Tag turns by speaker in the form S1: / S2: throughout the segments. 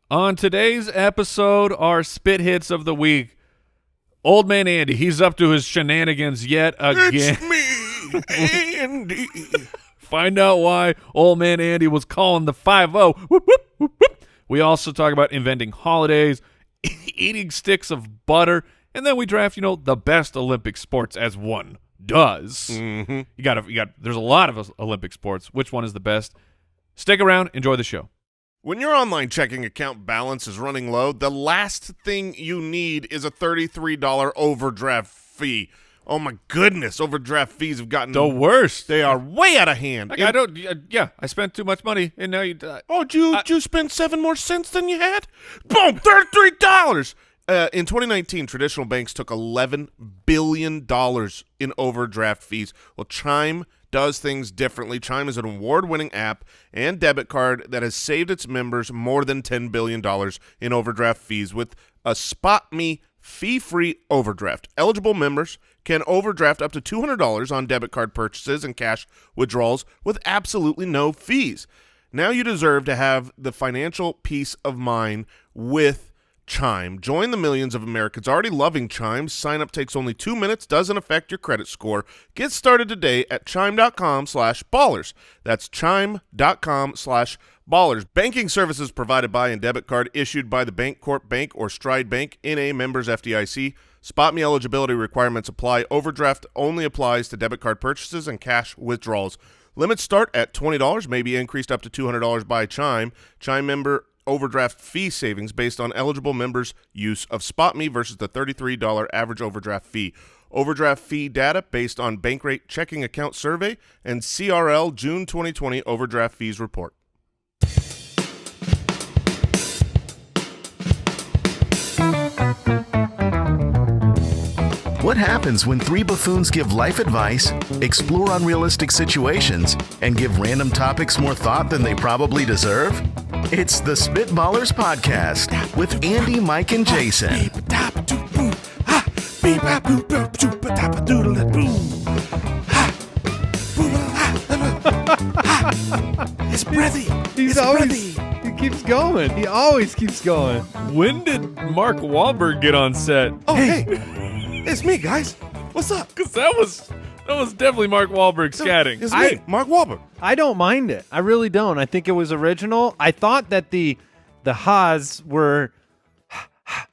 S1: On today's episode, our spit hits of the week. Old man Andy, he's up to his shenanigans yet again.
S2: It's me, Andy.
S1: Find out why old man Andy was calling the 5-0. Whoop, whoop, whoop, whoop. We also talk about inventing holidays, eating sticks of butter, and then we draft, the best Olympic sports as one does.
S2: Mm-hmm.
S1: You got. There's a lot of Olympic sports. Which one is the best? Stick around. Enjoy the show.
S2: When your online checking account balance is running low, the last thing you need is a $33 overdraft fee. Oh, my goodness. Overdraft fees have gotten
S1: The worst.
S2: They are way out of hand.
S1: Like, I spent too much money, and now you.
S2: Oh, did you spend 7 more cents than you had? Boom, $33. In 2019, traditional banks took $11 billion in overdraft fees. Well, Chime does things differently. Chime is an award-winning app and debit card that has saved its members more than $10 billion in overdraft fees with a Spot Me fee-free overdraft. Eligible members can overdraft up to $200 on debit card purchases and cash withdrawals with absolutely no fees. Now you deserve to have the financial peace of mind with Chime. Join the millions of Americans already loving Chime. Sign up takes only 2 minutes, doesn't affect your credit score. Get started today at chime.com/ballers. That's chime.com/ballers. Banking services provided by and debit card issued by the Bancorp Bank or Stride Bank in a members FDIC. Spot Me eligibility requirements apply. Overdraft only applies to debit card purchases and cash withdrawals. Limits start at $20, may be increased up to $200 by Chime. Chime member overdraft fee savings based on eligible members' use of Spot Me versus the $33 average overdraft fee. Overdraft fee data based on Bankrate checking account survey and CRL June 2020 overdraft fees report.
S3: What happens when 3 buffoons give life advice, explore unrealistic situations, and give random topics more thought than they probably deserve? It's the Spitballers Podcast with Andy, Mike, and Jason.
S2: It's breathy.
S4: He keeps going. He always keeps going.
S1: When did Mark Wahlberg get on set?
S2: Oh, hey. It's me, guys. What's up?
S1: Because that was definitely Mark Wahlberg scatting.
S2: It's me, Mark Wahlberg.
S4: I don't mind it. I really don't. I think it was original. I thought that the ha's were.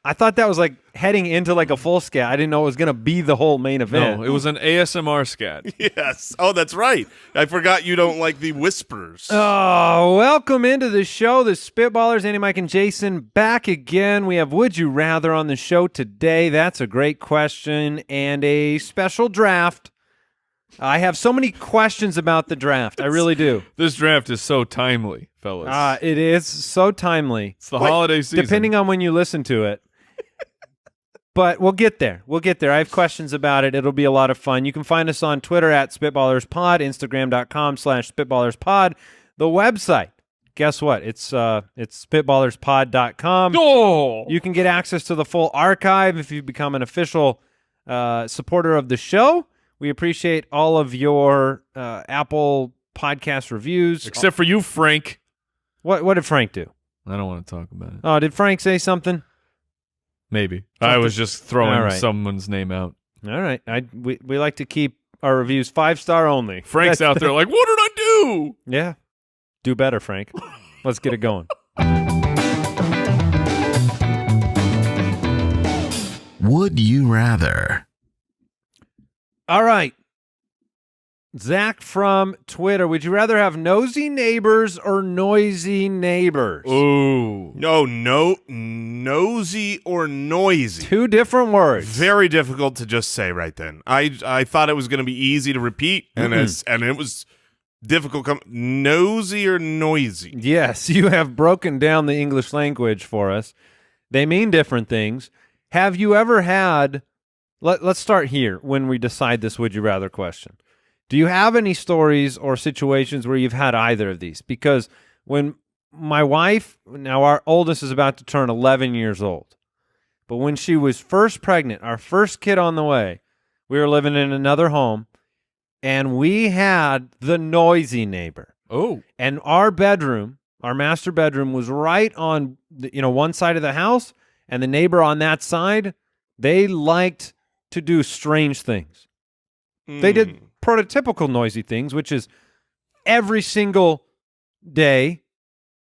S4: I thought that was like heading into like a full scat. I didn't know it was going to be the whole main event.
S1: No, it was an ASMR scat.
S2: Yes. Oh, that's right. I forgot you don't like the whispers.
S4: Oh, welcome into the show. The Spitballers, Andy, Mike, and Jason back again. We have Would You Rather on the show today. That's a great question and a special draft. I have so many questions about the draft. I really do.
S1: This draft is so timely, fellas.
S4: It is so timely.
S1: It's the holiday season.
S4: Depending on when you listen to it. But we'll get there. I have questions about it. It'll be a lot of fun. You can find us on Twitter at SpitballersPod, Instagram.com/SpitballersPod. The website, guess what? It's SpitballersPod.com.
S1: Oh!
S4: You can get access to the full archive if you become an official supporter of the show. We appreciate all of your Apple podcast reviews.
S1: Except for you, Frank.
S4: What did Frank do?
S1: I don't want to talk about it.
S4: Oh, did Frank say something?
S1: Maybe. I was just throwing
S4: All right.
S1: someone's name out.
S4: All right. We like to keep our reviews 5-star only.
S1: Frank's out there like, what did I do?
S4: Yeah. Do better, Frank. Let's get it going.
S3: Would you rather?
S4: All right. Zach from Twitter, would you rather have nosy neighbors or noisy neighbors?
S1: Ooh.
S2: No, nosy or noisy.
S4: 2 different words.
S2: Very difficult to just say right then. I thought it was going to be easy to repeat, and it was difficult. Nosy or noisy?
S4: Yes, you have broken down the English language for us. They mean different things. Have you ever had, let's start here when we decide this would you rather question. Do you have any stories or situations where you've had either of these? Because when my wife, now our oldest is about to turn 11 years old, but when she was first pregnant, our first kid on the way, we were living in another home, and we had the noisy neighbor.
S1: Oh.
S4: And our bedroom, our master bedroom, was right on one side of the house, and the neighbor on that side, they liked to do strange things. They did prototypical noisy things, which is every single day,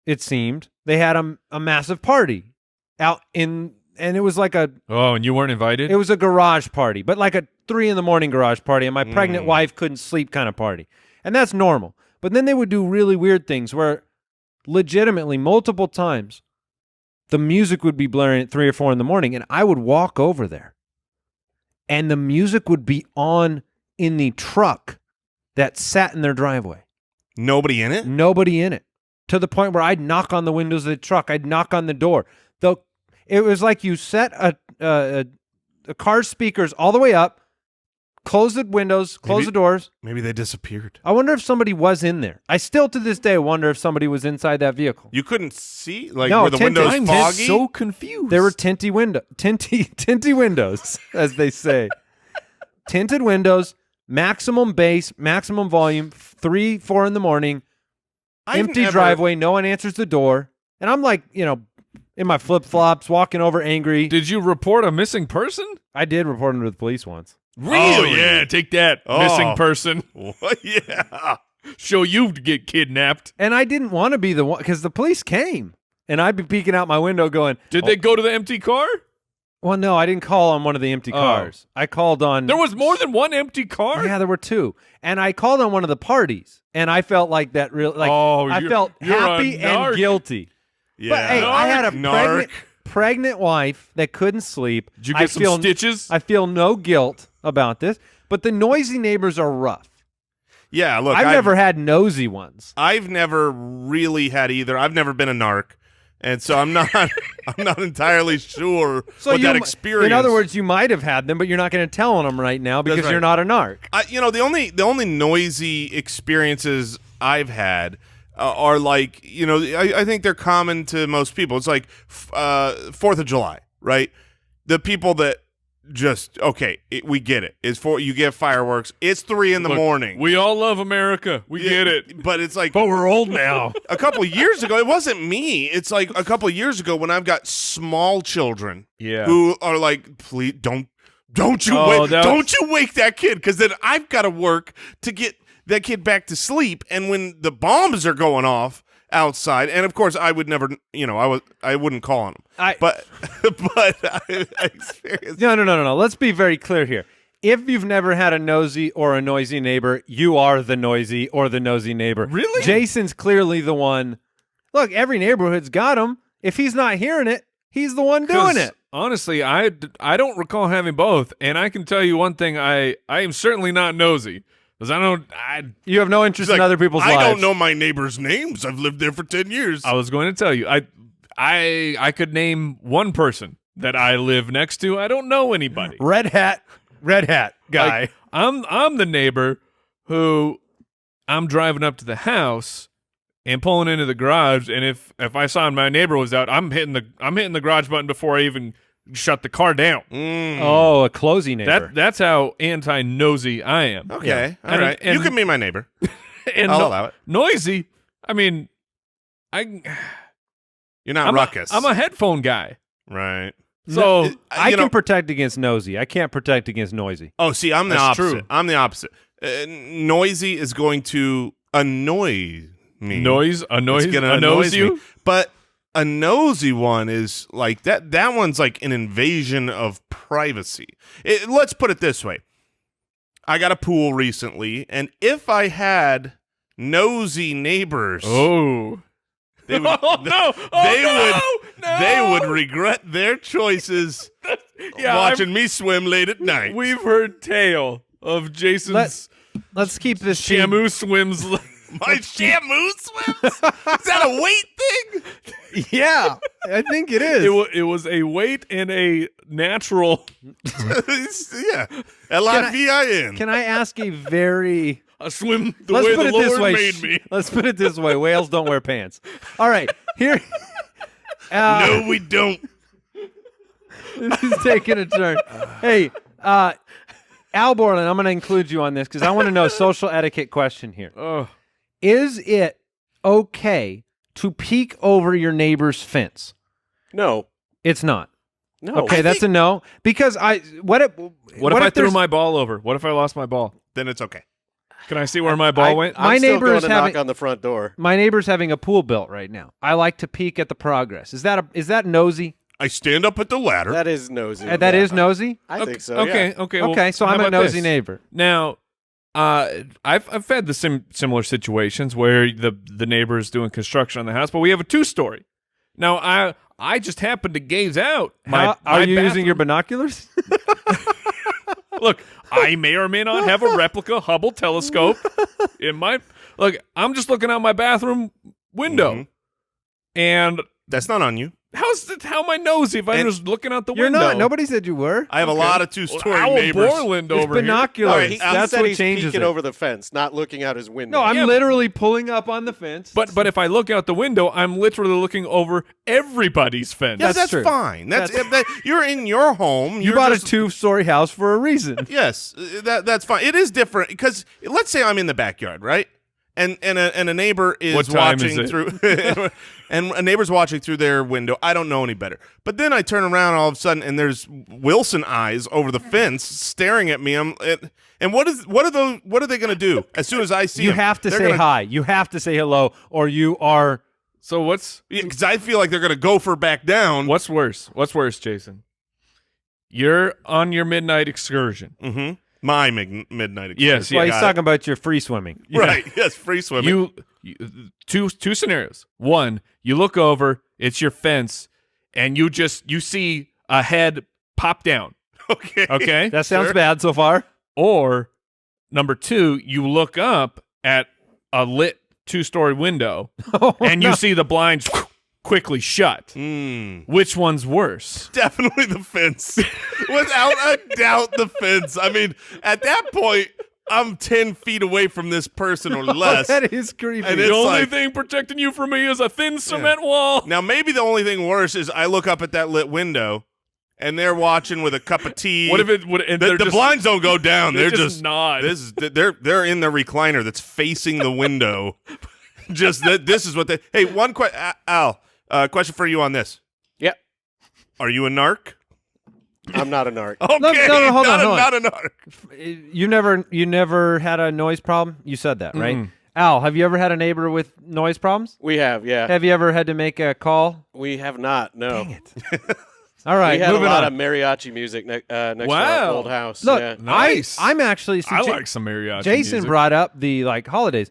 S4: it seemed, they had a massive party out in, and it was like a...
S1: Oh, and you weren't invited?
S4: It was a garage party, but like a 3 a.m. garage party, and my pregnant wife couldn't sleep kind of party. And that's normal. But then they would do really weird things where legitimately multiple times the music would be blaring at 3 or 4 a.m, and I would walk over there and the music would be on in the truck that sat in their driveway.
S2: Nobody in it?
S4: Nobody in it. To the point where I'd knock on the windows of the truck. I'd knock on the door. It was like you set a car's speakers all the way up, close the windows, close the doors.
S2: Maybe they disappeared.
S4: I wonder if somebody was in there. I still, to this day, wonder if somebody was inside that vehicle.
S2: You couldn't see? Like,
S4: No,
S2: were the
S4: tinted.
S2: windows
S4: I'm
S2: foggy?
S1: so confused.
S4: There were tinty windows, as they say. Tinted windows, maximum bass, maximum volume, 3, 4 a.m, empty driveway, no one answers the door. And I'm like, in my flip-flops, walking over angry.
S1: Did you report a missing person?
S4: I did report him to the police once.
S1: Really? Oh, yeah, take that, missing person.
S2: What? Yeah.
S1: Show you to get kidnapped.
S4: And I didn't want to be the one, because the police came. And I'd be peeking out my window going...
S1: Did they go to the empty car?
S4: Well, no, I didn't call on one of the empty cars. I called on...
S1: There was more than one empty car?
S4: Yeah, there were 2. And I called on one of the parties. And I felt like that real... Like, I felt happy and guilty.
S2: Yeah.
S4: But hey, I had a
S2: Narc.
S4: pregnant wife that couldn't sleep.
S1: Did you get some stitches?
S4: I feel no guilt about this. But the noisy neighbors are rough.
S2: Yeah, look.
S4: I've never had nosy ones.
S2: I've never really had either. I've never been a narc. And so I'm not entirely sure what that experience.
S4: In other words, you might have had them, but you're not going to tell on them right now because you're not a narc.
S2: The only noisy experiences I've had are like, I think they're common to most people. It's like 4th of July, right? The people that just, we get it. You get fireworks. It's 3 a.m.
S1: We all love America. We get it.
S2: But it's like,
S4: But we're old now.
S2: a couple of years ago, it wasn't me. It's like a couple of years ago when I've got small children who are like, please don't you wake that kid, because then I've got to work to get that kid back to sleep. And when the bombs are going off outside, and of course I would never, I wouldn't call on them. But I experienced.
S4: No. Let's be very clear here. If you've never had a nosy or a noisy neighbor, you are the noisy or the nosy neighbor.
S1: Really?
S4: Jason's clearly the one. Look, every neighborhood's got him. If he's not hearing it, he's the one doing it.
S1: Honestly, I don't recall having both, and I can tell you one thing: I am certainly not nosy. Because
S4: you have no interest in other people's lives.
S2: I don't know my neighbors' names. I've lived there for 10 years.
S1: I was going to tell you. I could name one person that I live next to. I don't know anybody.
S4: Red hat guy.
S1: Like, I'm the neighbor who I'm driving up to the house and pulling into the garage, and if I saw my neighbor was out, I'm hitting the garage button before I even shut the car down.
S4: Oh, a closing neighbor.
S1: That's how anti-nosy I am.
S2: Okay, all right. You can be my neighbor.
S1: And
S2: I'll allow it.
S1: Noisy, I mean,
S2: You're not ruckus.
S1: I'm a headphone guy.
S2: Right.
S1: So
S4: I can protect against nosy. I can't protect against noisy.
S2: Oh, see, I'm the
S1: That's
S2: opposite.
S1: true.
S2: I'm the opposite. Noisy is going to annoy me.
S1: It's gonna annoy you.
S2: me. But a nosy one is like that. That one's like an invasion of privacy. Let's put it this way. I got a pool recently, and if I had nosy neighbors, they would, they would regret their choices watching me swim late at night.
S1: We've heard tale of Jason's
S4: Let's keep this
S1: Shamu swims.
S2: My Shamu swims? Is that a weight thing?
S4: Yeah, I think it is.
S1: It was a weight and a natural.
S2: Yeah. L-I-V-I-N.
S4: Can I ask a very...
S1: I swim the
S4: Let's
S1: way
S4: put
S1: the
S4: it this
S1: Lord
S4: way.
S1: made me.
S4: Let's put it this way. Whales don't wear pants. All right. Here.
S2: No, we don't.
S4: This is taking a turn. Hey, Al Borland, I'm going to include you on this because I want to know a social etiquette question here. Is it okay to peek over your neighbor's fence?
S5: No.
S4: It's not.
S5: No.
S4: Okay, that's a no. Because what if
S1: I threw
S4: there's-
S1: my ball over? What if I lost my ball?
S2: Then it's okay.
S1: Can I see where my ball went?
S4: My
S5: I'm still
S4: neighbor
S5: going
S4: is
S5: to
S4: having-
S5: knock on the front door.
S4: My neighbor's having a pool built right now. I like to peek at the progress. Is that nosy?
S2: I stand up at the ladder.
S5: That is nosy.
S4: That is nosy?
S5: I think so.
S1: Okay,
S5: Yeah.
S1: okay. Well,
S4: Okay, so
S1: how
S4: I'm a
S1: about
S4: nosy
S1: this?
S4: neighbor.
S1: Now, I've had the similar situations where the neighbor is doing construction on the house, but we have a 2-story. Now, I just happened to gaze out.
S4: Are you using your binoculars?
S1: Look, I may or may not have a replica Hubble telescope in my. Look, I'm just looking out my bathroom window, and
S2: That's not on you.
S1: how am I nosy if I'm
S2: And
S1: just looking out the
S4: You're
S1: window?
S4: not. Nobody said you were.
S2: I have a lot of 2-story
S1: Owl
S2: neighbors.
S1: Borland
S4: It's
S1: over here.
S4: binoculars.
S5: All right, he
S4: That's
S5: said
S4: what
S5: he's
S4: changes
S5: peeking
S4: it.
S5: over the fence, not looking out his window.
S4: No, I'm
S1: Yeah, but-
S4: literally pulling up on the fence.
S1: But if I look out the window, I'm literally looking over everybody's fence.
S2: Yeah,
S4: That's
S2: that's
S4: true.
S2: fine. You're in your home.
S4: you
S2: You're
S4: bought
S2: just,
S4: a 2-story house for a reason.
S2: Yes, that's fine. It is different because let's say I'm in the backyard, right? And a neighbor is
S1: What time
S2: watching
S1: is it?
S2: through, and a neighbor's watching through their window. I don't know any better. But then I turn around all of a sudden, and there's Wilson eyes over the fence staring at me. And what are they going to do as soon as I see
S4: You
S2: them?
S4: have to
S2: They're
S4: say
S2: gonna-
S4: hi. You have to say hello, or you are.
S1: So what's
S2: because I feel like they're going to gopher back down.
S1: what's worse? What's worse, Jason? You're on your midnight excursion.
S2: Mm-hmm. My midnight.
S1: Yes,
S2: excursion.
S4: Well, he's
S2: Got
S4: talking about your free swimming.
S2: it. Right. Yes, free swimming.
S1: You two scenarios. One, you look over, it's your fence, and you see a head pop down.
S2: Okay.
S1: Okay?
S4: That sounds
S2: Sure.
S4: bad so far.
S1: Or number 2, you look up at a lit 2-story window and you see the blinds quickly shut. Which one's worse?
S2: Definitely the fence. Without a doubt, the fence. I mean, at that point, I'm 10 feet away from this person or less.
S4: That is creepy.
S2: And
S1: The
S2: it's
S1: only
S2: like-
S1: thing protecting you from me is a thin cement wall.
S2: Now, maybe the only thing worse is I look up at that lit window, and they're watching with a cup of tea.
S1: What if it would? And
S2: The
S1: they're
S2: blinds don't go down.
S1: they
S2: They're
S1: just nod.
S2: They're in the recliner that's facing the window. This is what they. Hey, one question, Al. Question for you on this.
S5: Yep.
S2: Are you a narc?
S5: I'm not a narc.
S2: Okay,
S4: no, hold on.
S2: not a narc.
S4: You never had a noise problem? You said that, right?
S1: Mm.
S4: Al, have you ever had a neighbor with noise problems?
S5: We have, yeah.
S4: Have you ever had to make a call?
S5: We have not, no.
S4: Dang it. All right,
S5: We had a
S4: moving
S5: lot
S4: on.
S5: of mariachi music next to
S1: Wow.
S5: our old house.
S4: Look,
S5: yeah.
S1: Nice.
S4: I'm actually.
S1: I like some mariachi
S4: Jason
S1: music.
S4: brought up the holidays.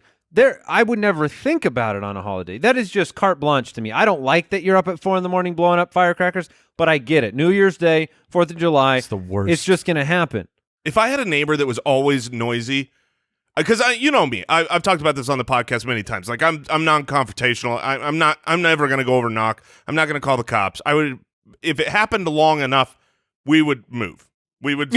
S4: I would never think about it on a holiday. That is just carte blanche to me. I don't like that you're up at 4 a.m. blowing up firecrackers, but I get it. New Year's Day, 4th of July.
S1: It's the worst.
S4: It's just going to happen.
S2: If I had a neighbor that was always noisy, because you know me, I've talked about this on the podcast many times. Like I'm non-confrontational. I'm never going to go over and knock. I'm not going to call the cops. I would, if it happened long enough, we would move. We would.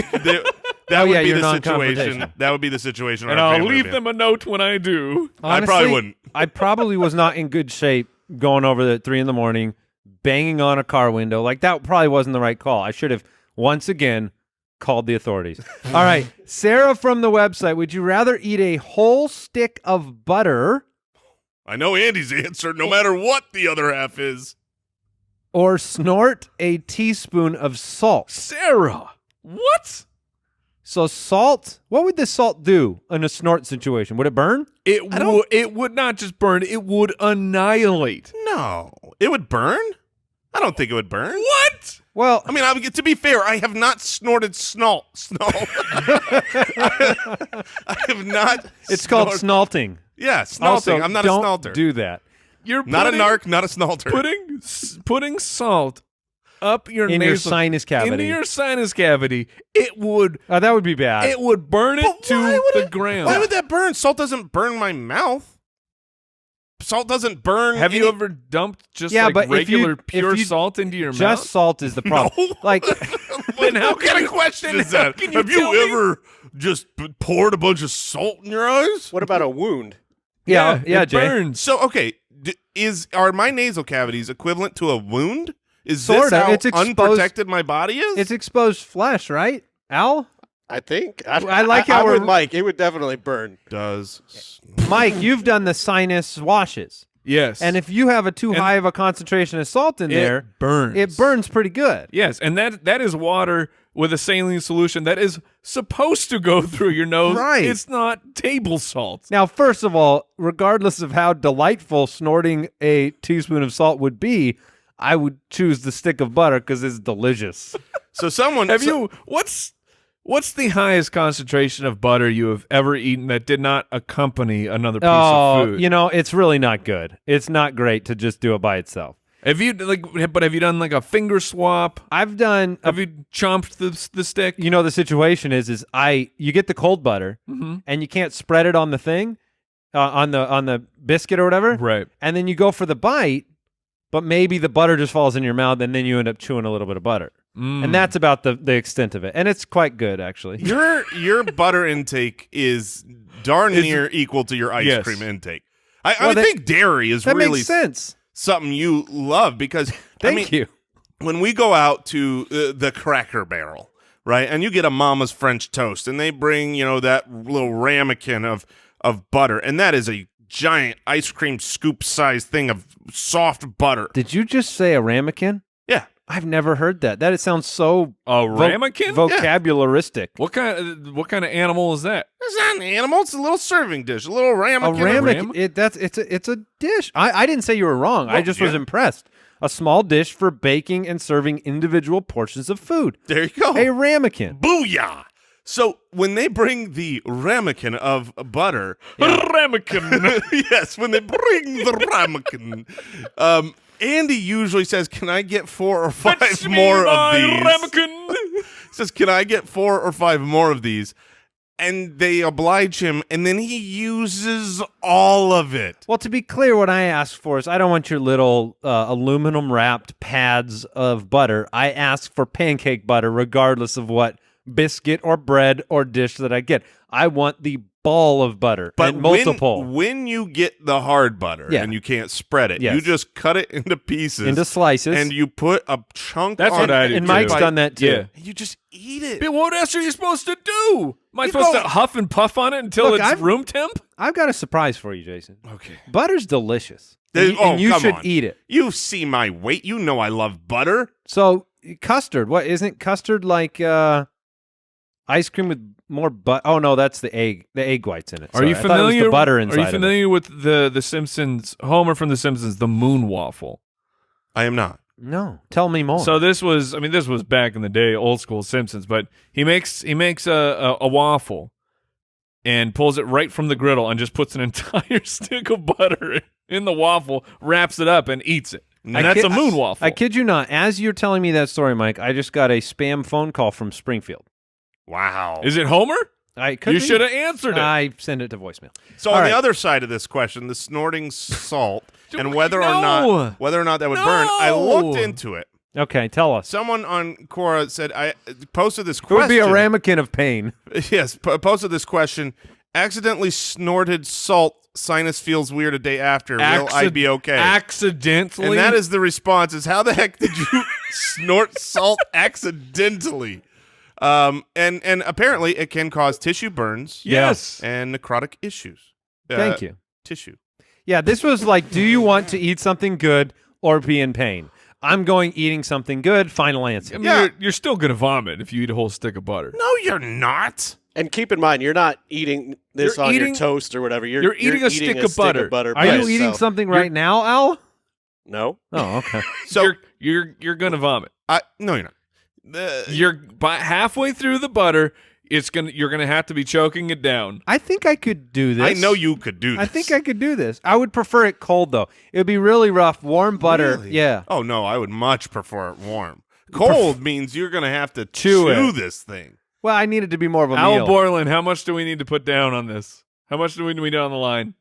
S2: That would be
S4: you're
S2: the situation.
S4: non-confrontational.
S2: That would be the situation.
S1: And
S2: our
S1: I'll
S2: family would
S1: leave
S2: be in.
S1: them a note when I do.
S2: I probably wouldn't.
S4: I probably was not in good shape going over there at 3 a.m, banging on a car window. Like, that probably wasn't the right call. I should have, once again, called the authorities. All right. Sarah from the website, would you rather eat a whole stick of butter
S2: I know Andy's answer, no matter what the other half is.
S4: or snort a teaspoon of salt?
S1: Sarah, what?
S4: So salt, what would this salt do in a snort situation? Would it burn?
S1: It would not just burn, it would annihilate.
S2: No, it would burn. I don't think it would burn.
S1: What?
S4: Well,
S2: I mean, to be fair, I have not snorted Snalt. I have not.
S4: it's called snalting.
S2: Yeah, snalting.
S4: Also,
S2: I'm not a
S4: don't
S2: snalter.
S4: do that.
S1: You're
S2: Not a
S1: putting-
S2: narc, not a snalter.
S1: Putting salt up your
S4: In your
S1: nasal,
S4: sinus cavity.
S1: into your sinus cavity, it would
S4: That would be bad.
S1: burn it
S2: But why
S1: to
S2: would
S1: the ground.
S2: Why would that burn? Salt doesn't burn my mouth. Salt doesn't burn.
S1: Have you
S2: any-
S1: ever dumped just
S4: Yeah,
S1: like
S4: but if
S1: regular
S4: you-
S1: pure
S4: if you
S1: salt into your
S4: Just
S1: mouth?
S4: salt is the problem.
S2: No.
S4: Like,
S1: Then how
S2: what kind of question is that?
S1: can you
S2: Have
S1: tell
S2: you
S1: me?
S2: ever just poured a bunch of salt in your eyes?
S5: What about a wound?
S4: yeah,
S1: it
S4: Jay.
S1: burns.
S2: So okay, are my nasal cavities equivalent to a wound? Is
S4: Sorta.
S2: this how
S4: It's exposed-
S2: unprotected my body is?
S4: It's exposed flesh, right? Al?
S5: I think.
S4: I like how
S5: I'm with
S4: we're-
S5: Mike. It would definitely burn.
S2: does.
S4: Mike, you've done the sinus washes.
S1: Yes.
S4: And if you have too high of a concentration of salt in there,
S1: burns.
S4: it burns pretty good.
S1: Yes, and that is water with a saline solution that is supposed to go through your nose.
S4: Right.
S1: It's not table salt.
S4: Now, first of all, regardless of how delightful snorting a teaspoon of salt would be, I would choose the stick of butter because it's delicious.
S2: So someone
S1: What's the highest concentration of butter you have ever eaten that did not accompany another piece of food?
S4: It's really not good. It's not great to just do it by itself.
S1: Have you done like a finger swap?
S4: Have you
S1: chomped the stick?
S4: The situation is you get the cold butter and you can't spread it on the thing, on the biscuit or whatever.
S1: Right.
S4: And then you go for the bite, but maybe the butter just falls in your mouth and then you end up chewing a little bit of butter. And that's about the extent of it. And it's quite good, actually.
S2: your butter intake is darn near equal to your ice cream intake. I think dairy is really
S4: makes sense.
S2: Something you love because
S4: Thank you.
S2: When we go out to the Cracker Barrel, right, and you get a Mama's French toast, and they bring that little ramekin of butter, and that is a giant ice cream scoop size thing of soft butter.
S4: Did you just say a ramekin?
S2: Yeah.
S4: I've never heard that. It sounds so
S1: ramekin?
S4: vocabularistic.
S1: What kind of animal is that?
S2: It's not an animal. It's a little serving dish. A little ramekin.
S4: A ramekin. It's a dish. I didn't say you were wrong. I just was impressed. A small dish for baking and serving individual portions of food.
S2: There you go.
S4: A ramekin.
S2: Booyah! So when they bring the ramekin of butter,
S1: Ramekin.
S2: yes, when they bring the ramekin, Andy usually says, "Can I get 4 or 5
S1: Fetch
S2: more
S1: me
S2: of
S1: my
S2: these?"
S1: ramekin.
S2: Says, "Can I get 4 or 5 more of these?" And they oblige him, and then he uses all of it.
S4: Well, to be clear, what I asked for is I don't want your little aluminum-wrapped pads of butter. I ask for pancake butter regardless of what biscuit or bread or dish that I get. I want the ball of butter,
S2: but
S4: and multiple.
S2: When you get the hard butter and you can't spread it, you just cut it into pieces.
S4: Into slices.
S2: And you put a chunk
S1: That's
S2: on
S1: what I do,
S4: And
S1: too.
S4: Mike's done that, too.
S1: Yeah.
S2: And you just eat it.
S1: But what else are you supposed to do? Am I supposed to huff and puff on it until it's room temp?
S4: I've got a surprise for you, Jason.
S2: Okay.
S4: Butter's delicious. And you
S2: come
S4: should
S2: on.
S4: eat it.
S2: You see my weight. You know I love butter.
S4: So, custard. What, isn't custard like ice cream with more butter? Oh, no, that's the egg whites in it.
S1: Are you
S4: I thought it was
S1: familiar?
S4: the butter inside
S1: Are you familiar with the Simpsons, Homer from The Simpsons, the moon waffle?
S2: I am not.
S4: No. Tell me more.
S1: So this was back in the day, old school Simpsons, but he makes a waffle and pulls it right from the griddle and just puts an entire stick of butter in the waffle, wraps it up, and eats it. And that's a moon waffle.
S4: I kid you not. As you're telling me that story, Mike, I just got a spam phone call from Springfield.
S2: Wow.
S1: Is it Homer? You should have answered it.
S4: I send it to voicemail.
S2: So on the other side of this question, the snorting salt and whether or not that would burn, I looked into it.
S4: Okay, tell us.
S2: Someone on Quora said I posted this
S4: It
S2: question.
S4: would be a ramekin of pain.
S2: Yes, posted this question. Accidentally snorted salt. Sinus feels weird a day after. Will I be okay?
S1: Accidentally?
S2: And that is the response. Is how the heck did you snort salt accidentally? And apparently it can cause tissue burns.
S1: Yes.
S2: And necrotic issues.
S4: Thank you.
S2: Tissue.
S4: Yeah, this was like, do you want to eat something good or be in pain? I'm going eating something good. Final answer.
S1: I mean, you're still going to vomit if you eat a whole stick of butter.
S2: No, you're not.
S5: And keep in mind, you're not eating this on your toast or whatever. You're
S1: eating a stick of butter.
S4: Are
S5: by
S4: you eating
S5: itself.
S4: something right now, Al?
S5: No.
S4: Oh, okay.
S2: So
S1: you're going to vomit.
S2: No, you're not.
S1: You're halfway through the butter. You're gonna have to be choking it down.
S4: I think I could do this.
S2: I know you could do this.
S4: I think I could do this. I would prefer it cold, though. It would be really rough. Warm butter.
S2: Really?
S4: Yeah.
S2: Oh, no, I would much prefer it warm. Cold means you're going to have to
S4: Chew
S2: chew
S4: it.
S2: this thing.
S4: Well, I need it to be more of a
S1: Al
S4: meal.
S1: Borland, how much do we need to put down on this? How much do we need on the line?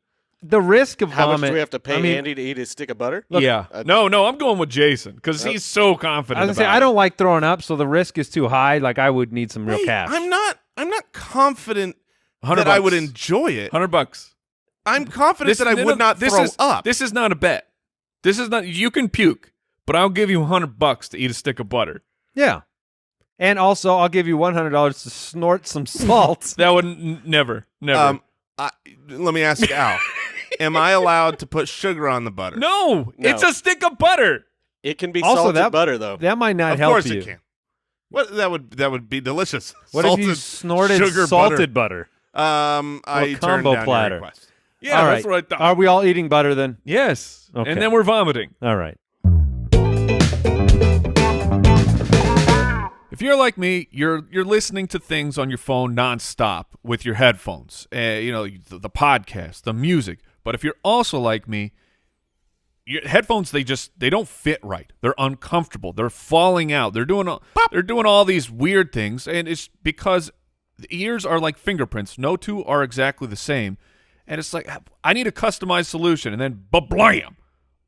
S4: The risk of
S5: How
S4: vomit.
S5: much do we have to pay Andy to eat his stick of butter?
S1: Yeah. No, I'm going with Jason because he's so confident.
S4: I was gonna say, I don't like throwing up, so the risk is too high. Like, I would need some real cash.
S2: I'm not confident
S1: $100
S2: that I would enjoy it.
S1: $100.
S2: I'm confident that I would not throw up.
S1: This is not a bet. This is not. You can puke, but I'll give you $100 to eat a stick of butter.
S4: Yeah. And also, I'll give you $100 to snort some salt.
S1: That would never.
S2: Let me ask Al. am I allowed to put sugar on the butter?
S1: No,
S5: No.
S1: it's a stick of butter.
S5: It can be
S4: Also,
S5: salted butter, though.
S4: That might not
S2: Of
S4: help
S2: course
S4: you.
S2: it can. What that would be delicious.
S4: What if you snorted
S2: sugar
S4: salted butter?
S2: I turned
S4: combo
S2: down
S4: platter.
S2: your request.
S1: Yeah,
S4: all
S1: that's
S4: right.
S1: what I thought.
S4: Are we all eating butter then?
S1: Yes.
S4: Okay.
S1: And then we're vomiting.
S4: All right.
S1: If you're like me, you're listening to things on your phone nonstop with your headphones. The podcast, the music. But if you're also like me, your headphones they don't fit right. They're uncomfortable. They're falling out. They're doing all these weird things, and it's because the ears are like fingerprints. No two are exactly the same, and it's like I need a customized solution. And then blam,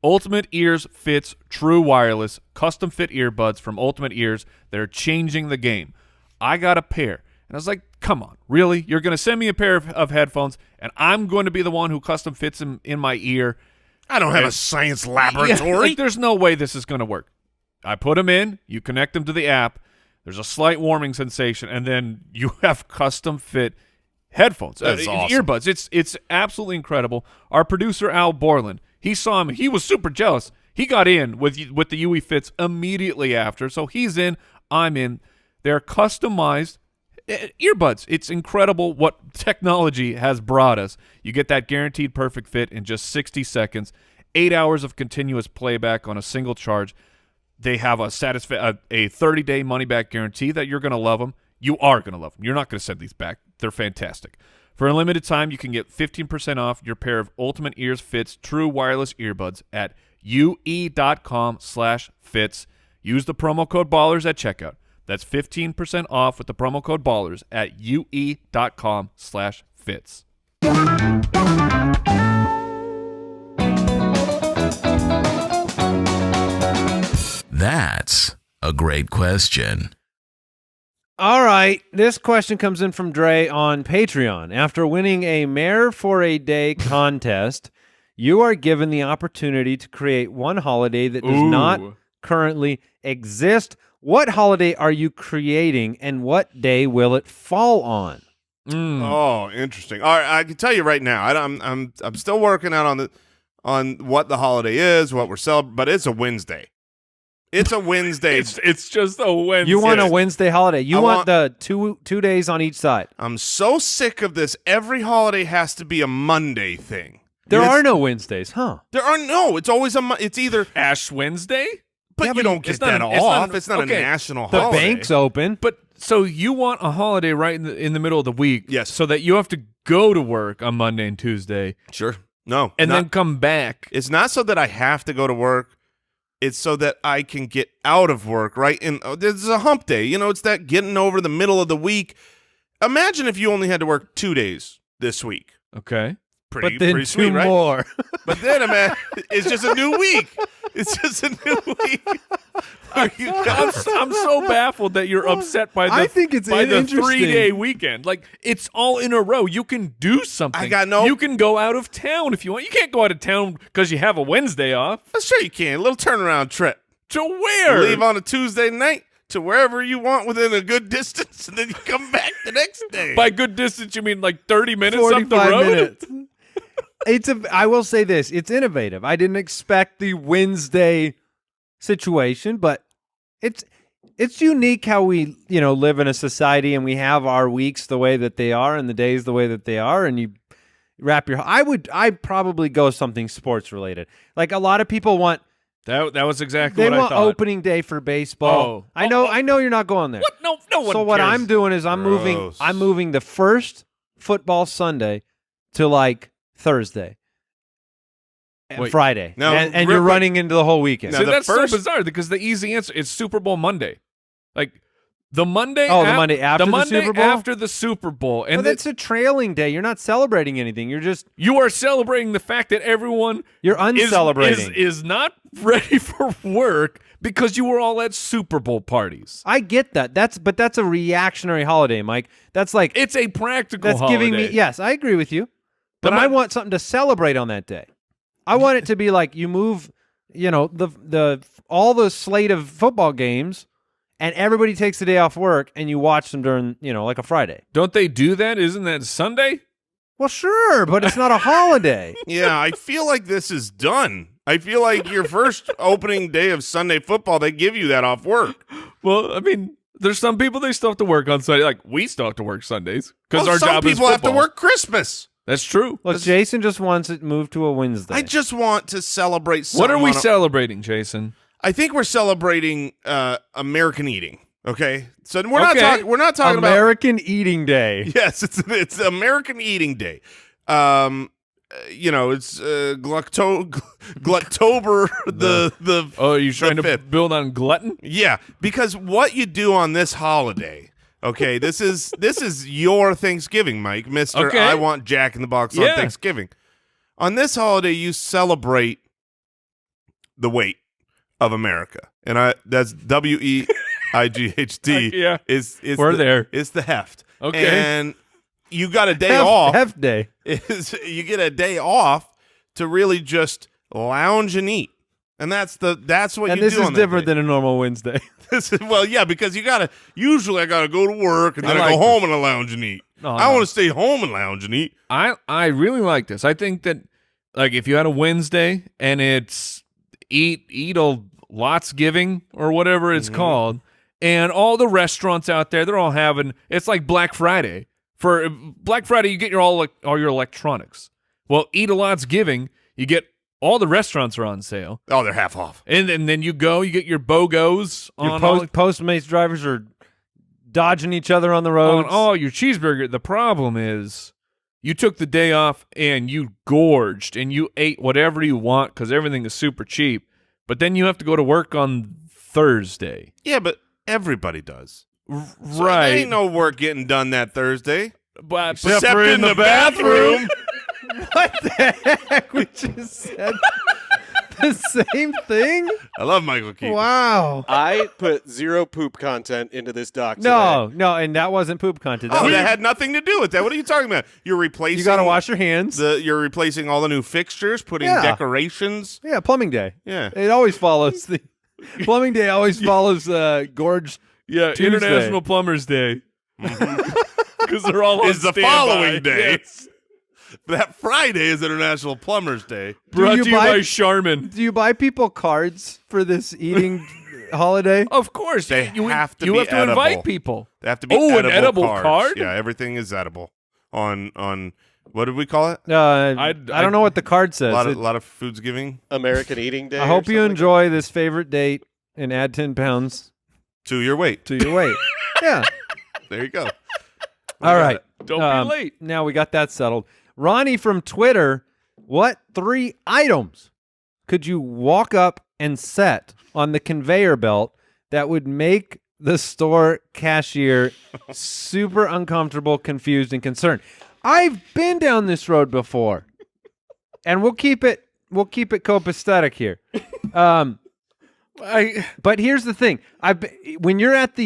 S1: Ultimate Ears Fits True Wireless Custom Fit Earbuds from Ultimate Ears. They're changing the game. I got a pair, and I was like, come on, really? You're going to send me a pair of headphones, and I'm going to be the one who custom fits them in my ear?
S2: I don't have a science
S1: Yeah,
S2: laboratory.
S1: like, there's no way this is going to work. I put them in, you connect them to the app, there's a slight warming sensation, and then you have custom fit headphones.
S2: That's awesome.
S1: Earbuds. It's absolutely incredible. Our producer, Al Borland, he saw him. He was super jealous. He got in with the UE Fits immediately after, so he's in, I'm in. They're customized earbuds. It's incredible what technology has brought us. You get that guaranteed perfect fit in just 60 seconds, 8 hours of continuous playback on a single charge. They have a 30-day money-back guarantee that you're going to love them. You are going to love them. You're not going to send these back. They're fantastic. For a limited time, you can get 15% off your pair of Ultimate Ears Fits True Wireless Earbuds at ue.com/fits. Use the promo code BALLERS at checkout. That's 15% off with the promo code BALLERS at ue.com/fits.
S3: That's a great question.
S4: All right. This question comes in from Dre on Patreon. After winning a Mayor for a Day contest, you are given the opportunity to create one holiday that does not currently exist. What holiday are you creating, and what day will it fall on?
S2: Oh, interesting. All right, I can tell you right now. I'm still working out on what the holiday is, what we're celebrating, but it's a Wednesday. It's a Wednesday.
S1: It's just a Wednesday.
S4: You want a Wednesday holiday. You
S2: I
S4: want
S2: want
S4: the two days on each side.
S2: I'm so sick of this. Every holiday has to be a Monday thing.
S4: There
S2: It's-
S4: are no Wednesdays, huh?
S2: There are no. It's always it's either.
S1: Ash Wednesday?
S2: But
S4: Yeah,
S2: you
S4: but
S2: don't get
S1: it's not
S2: that
S1: an- it's
S2: off.
S1: not-
S2: It's not
S1: okay.
S2: a national
S4: The
S2: holiday.
S4: bank's open.
S1: But so you want a holiday right in the middle of the week,
S2: Yes.
S1: so that you have to go to work on Monday and Tuesday,
S2: Sure. No.
S1: and
S2: not-
S1: then come back.
S2: it's not so that I have to go to work. It's so that I can get out of work, right? And there's a hump day. It's that getting over the middle of the week. Imagine if you only had to work 2 days this week.
S1: Okay.
S2: Pretty,
S4: but then
S2: pretty
S4: two
S2: sweet, right?
S4: more.
S2: But then, it's just a new week. It's just a new week. Are you
S1: I'm so baffled that you're upset by the
S4: I think it's
S1: by the
S4: interesting.
S1: 3-day weekend. Like, it's all in a row. You can do something. You can go out of town if you want. You can't go out of town because you have a Wednesday off.
S2: Sure you can. A little turnaround trip.
S1: To where?
S2: Leave on a Tuesday night to wherever you want within a good distance, and then you come back the next day.
S1: By good distance, you mean like 30 minutes up the
S4: 45
S1: road?
S4: minutes. I will say this. It's innovative. I didn't expect the Wednesday situation, but it's unique how we, live in a society and we have our weeks the way that they are and the days the way that they are, and you wrap your I'd probably go something sports related. Like, a lot of people want
S1: That was exactly
S4: they
S1: what I
S4: want
S1: thought.
S4: opening day for baseball.
S1: Oh.
S4: I know you're not going there.
S1: What? No one
S4: So what
S1: cares.
S4: I'm doing is I'm
S2: Gross.
S4: moving the first football Sunday to like Thursday and
S1: Wait.
S4: Friday.
S2: Now,
S4: and
S2: real
S4: you're
S2: quick-
S4: running into the whole weekend.
S2: Now,
S1: See,
S2: the
S1: that's
S2: first-
S1: so bizarre because the easy answer is Super Bowl Monday. Like, the Monday
S4: Oh, the Monday after the
S1: Monday
S4: Super Bowl?
S1: after the Super Bowl. And
S4: But that's a trailing day. You're not celebrating anything.
S1: you are celebrating the fact that everyone
S4: You're
S1: is
S4: uncelebrating.
S1: is not ready for work because you were all at Super Bowl parties.
S4: I get that. But that's a reactionary holiday, Mike. That's like
S1: It's a practical
S4: that's
S1: holiday.
S4: giving me yes, I agree with you. But I want something to celebrate on that day. I want it to be like you move, the all the slate of football games, and everybody takes the day off work and you watch them during, like a Friday.
S1: Don't they do that? Isn't that Sunday?
S4: Well, sure, but it's not a holiday.
S2: Yeah, I feel like this is done. I feel like your first opening day of Sunday football, they give you that off work.
S1: Well, I mean, there's some people they still have to work on Sunday. Like we still have to work Sundays because our
S2: some
S1: job is
S2: people have to
S1: football.
S2: work Christmas.
S1: That's true.
S4: Look, Jason just wants it moved to a Wednesday.
S2: I just want to celebrate something.
S1: What are we celebrating, Jason?
S2: I think we're celebrating American eating. Okay, so we're
S1: Okay.
S2: not talking about
S4: American Eating Day.
S2: Yes, it's American Eating Day. It's Glucktober. the
S1: Oh, are you trying to
S2: fifth.
S1: build on glutton?
S2: Yeah, because what you do on this holiday. Okay, this is your Thanksgiving, Mike, Mister.
S1: Okay.
S2: I want Jack in the Box on
S1: Yeah.
S2: Thanksgiving. On this holiday, you celebrate the weight of America, and that's WEIGHT.
S1: Yeah.
S2: We're
S1: there.
S2: It's the heft.
S1: Okay.
S2: And you got a day off.
S4: Heft Day.
S2: You get a day off to really just lounge and eat, and that's what
S4: And
S2: you
S4: this
S2: do.
S4: is
S2: on that
S4: different
S2: day.
S4: than a normal Wednesday.
S2: Well, yeah, because usually I gotta go to work and then I
S1: like
S2: go home and I lounge and eat.
S1: No,
S2: I want to stay home and lounge and eat.
S1: I really like this. I think that like if you had a Wednesday and it's eat a lots giving or whatever it's called, and all the restaurants out there, they're all having it's like Black Friday. For Black Friday, you get all your electronics. Well, eat a lot's giving, you get all the restaurants are on sale,
S2: Oh, they're half off.
S1: and then you get your BOGOs
S4: Your
S1: on all,
S4: Postmates drivers are dodging each other on the road.
S1: on all your cheeseburger. The problem is you took the day off and you gorged and you ate whatever you want because everything is super cheap. But then you have to go to work on Thursday.
S2: Yeah, but everybody does. So
S1: Right.
S2: there ain't no work getting done that Thursday.
S1: But
S2: Except in the bathroom.
S4: What the heck? We just said the same thing?
S2: I love Michael Keaton.
S4: Wow.
S5: I put zero poop content into this doc today.
S4: No, and that wasn't poop content.
S2: Oh, that had nothing to do with that. What are you talking about? You're replacing.
S4: You got to wash your hands.
S2: You're replacing all the new fixtures, putting
S4: Yeah.
S2: decorations.
S4: Yeah, plumbing day.
S2: Yeah.
S4: It always follows the plumbing day always follows gorge.
S1: yeah,
S4: Tuesday.
S1: International Plumbers Day. Because they're all on
S2: Is the
S1: standby.
S2: following day.
S1: Yes.
S2: That Friday is International Plumbers Day.
S1: Brought
S4: you
S1: to you
S4: buy-
S1: by Charmin.
S4: Do you buy people cards for this eating holiday?
S1: Of course.
S2: They
S1: you
S2: have to
S1: you
S2: be
S1: have to
S2: edible.
S1: invite people.
S2: They have to be
S1: an edible
S2: cards.
S1: card?
S2: Yeah, everything is edible. On what did we call it?
S4: I don't know what the card says.
S2: A lot of foods giving
S5: American Eating Day.
S4: I
S5: or
S4: hope you
S5: something like
S4: enjoy this favorite date and add 10 pounds
S2: to your weight.
S4: to your weight. Yeah.
S2: There you go.
S4: All right.
S1: Don't be late.
S4: Now we got that settled. Ronnie from Twitter, what 3 items could you walk up and set on the conveyor belt that would make the store cashier super uncomfortable, confused, and concerned? I've been down this road before, and we'll keep it copacetic here. But here's the thing: when you're at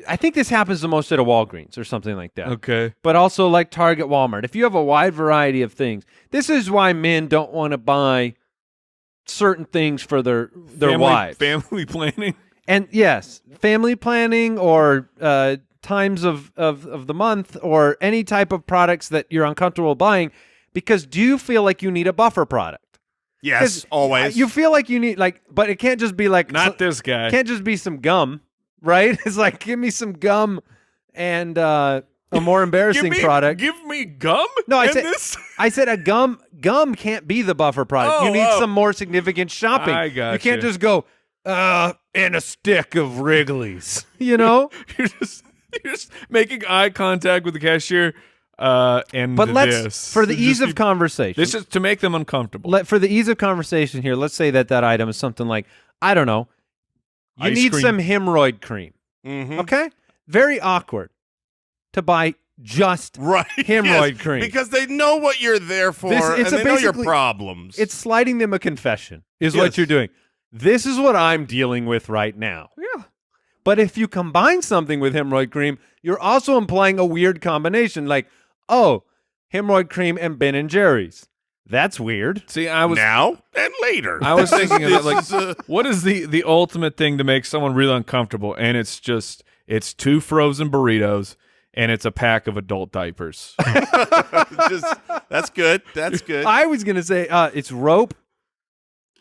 S4: I think this happens the most at a Walgreens or something like that.
S1: Okay.
S4: But also like Target, Walmart. If you have a wide variety of things, this is why men don't want to buy certain things for their wives.
S1: Family planning.
S4: And yes, family planning or times of the month or any type of products that you're uncomfortable buying, because do you feel like you need a buffer product?
S2: Yes, always.
S4: You feel like you need but it can't just be like
S1: Not this guy.
S4: can't just be some gum, right? It's like give me some gum and a more embarrassing product.
S1: Give me gum?
S4: No, I
S1: in
S4: said
S1: this?
S4: I said a gum can't be the buffer product. You need some more significant shopping.
S1: I
S4: You
S1: gotcha.
S4: can't just go and a stick of Wrigley's. You know?
S1: You're just making eye contact with the cashier and
S4: But
S1: this.
S4: for the ease of conversation.
S1: This is to make them uncomfortable.
S4: For the ease of conversation here, let's say that item is something like, I don't know, you
S1: Ice
S4: need
S1: cream.
S4: some hemorrhoid cream.
S2: Mhm.
S4: Okay? Very awkward to buy just
S2: Right.
S4: hemorrhoid
S2: Yes,
S4: cream.
S2: Because they know what you're there for and
S4: it's
S2: they know your
S4: basically-
S2: problems.
S4: It's sliding them a confession is
S2: Yes.
S4: what you're doing. This is what I'm dealing with right now.
S1: Yeah.
S4: But if you combine something with hemorrhoid cream, you're also implying a weird combination like, oh, hemorrhoid cream and Ben & Jerry's. That's weird.
S1: See, I was
S2: now and later.
S1: I was thinking of it like,
S2: This is,
S1: what is the ultimate thing to make someone really uncomfortable? And it's 2 frozen burritos and it's a pack of adult diapers.
S2: That's good. That's good.
S4: I was gonna say it's rope,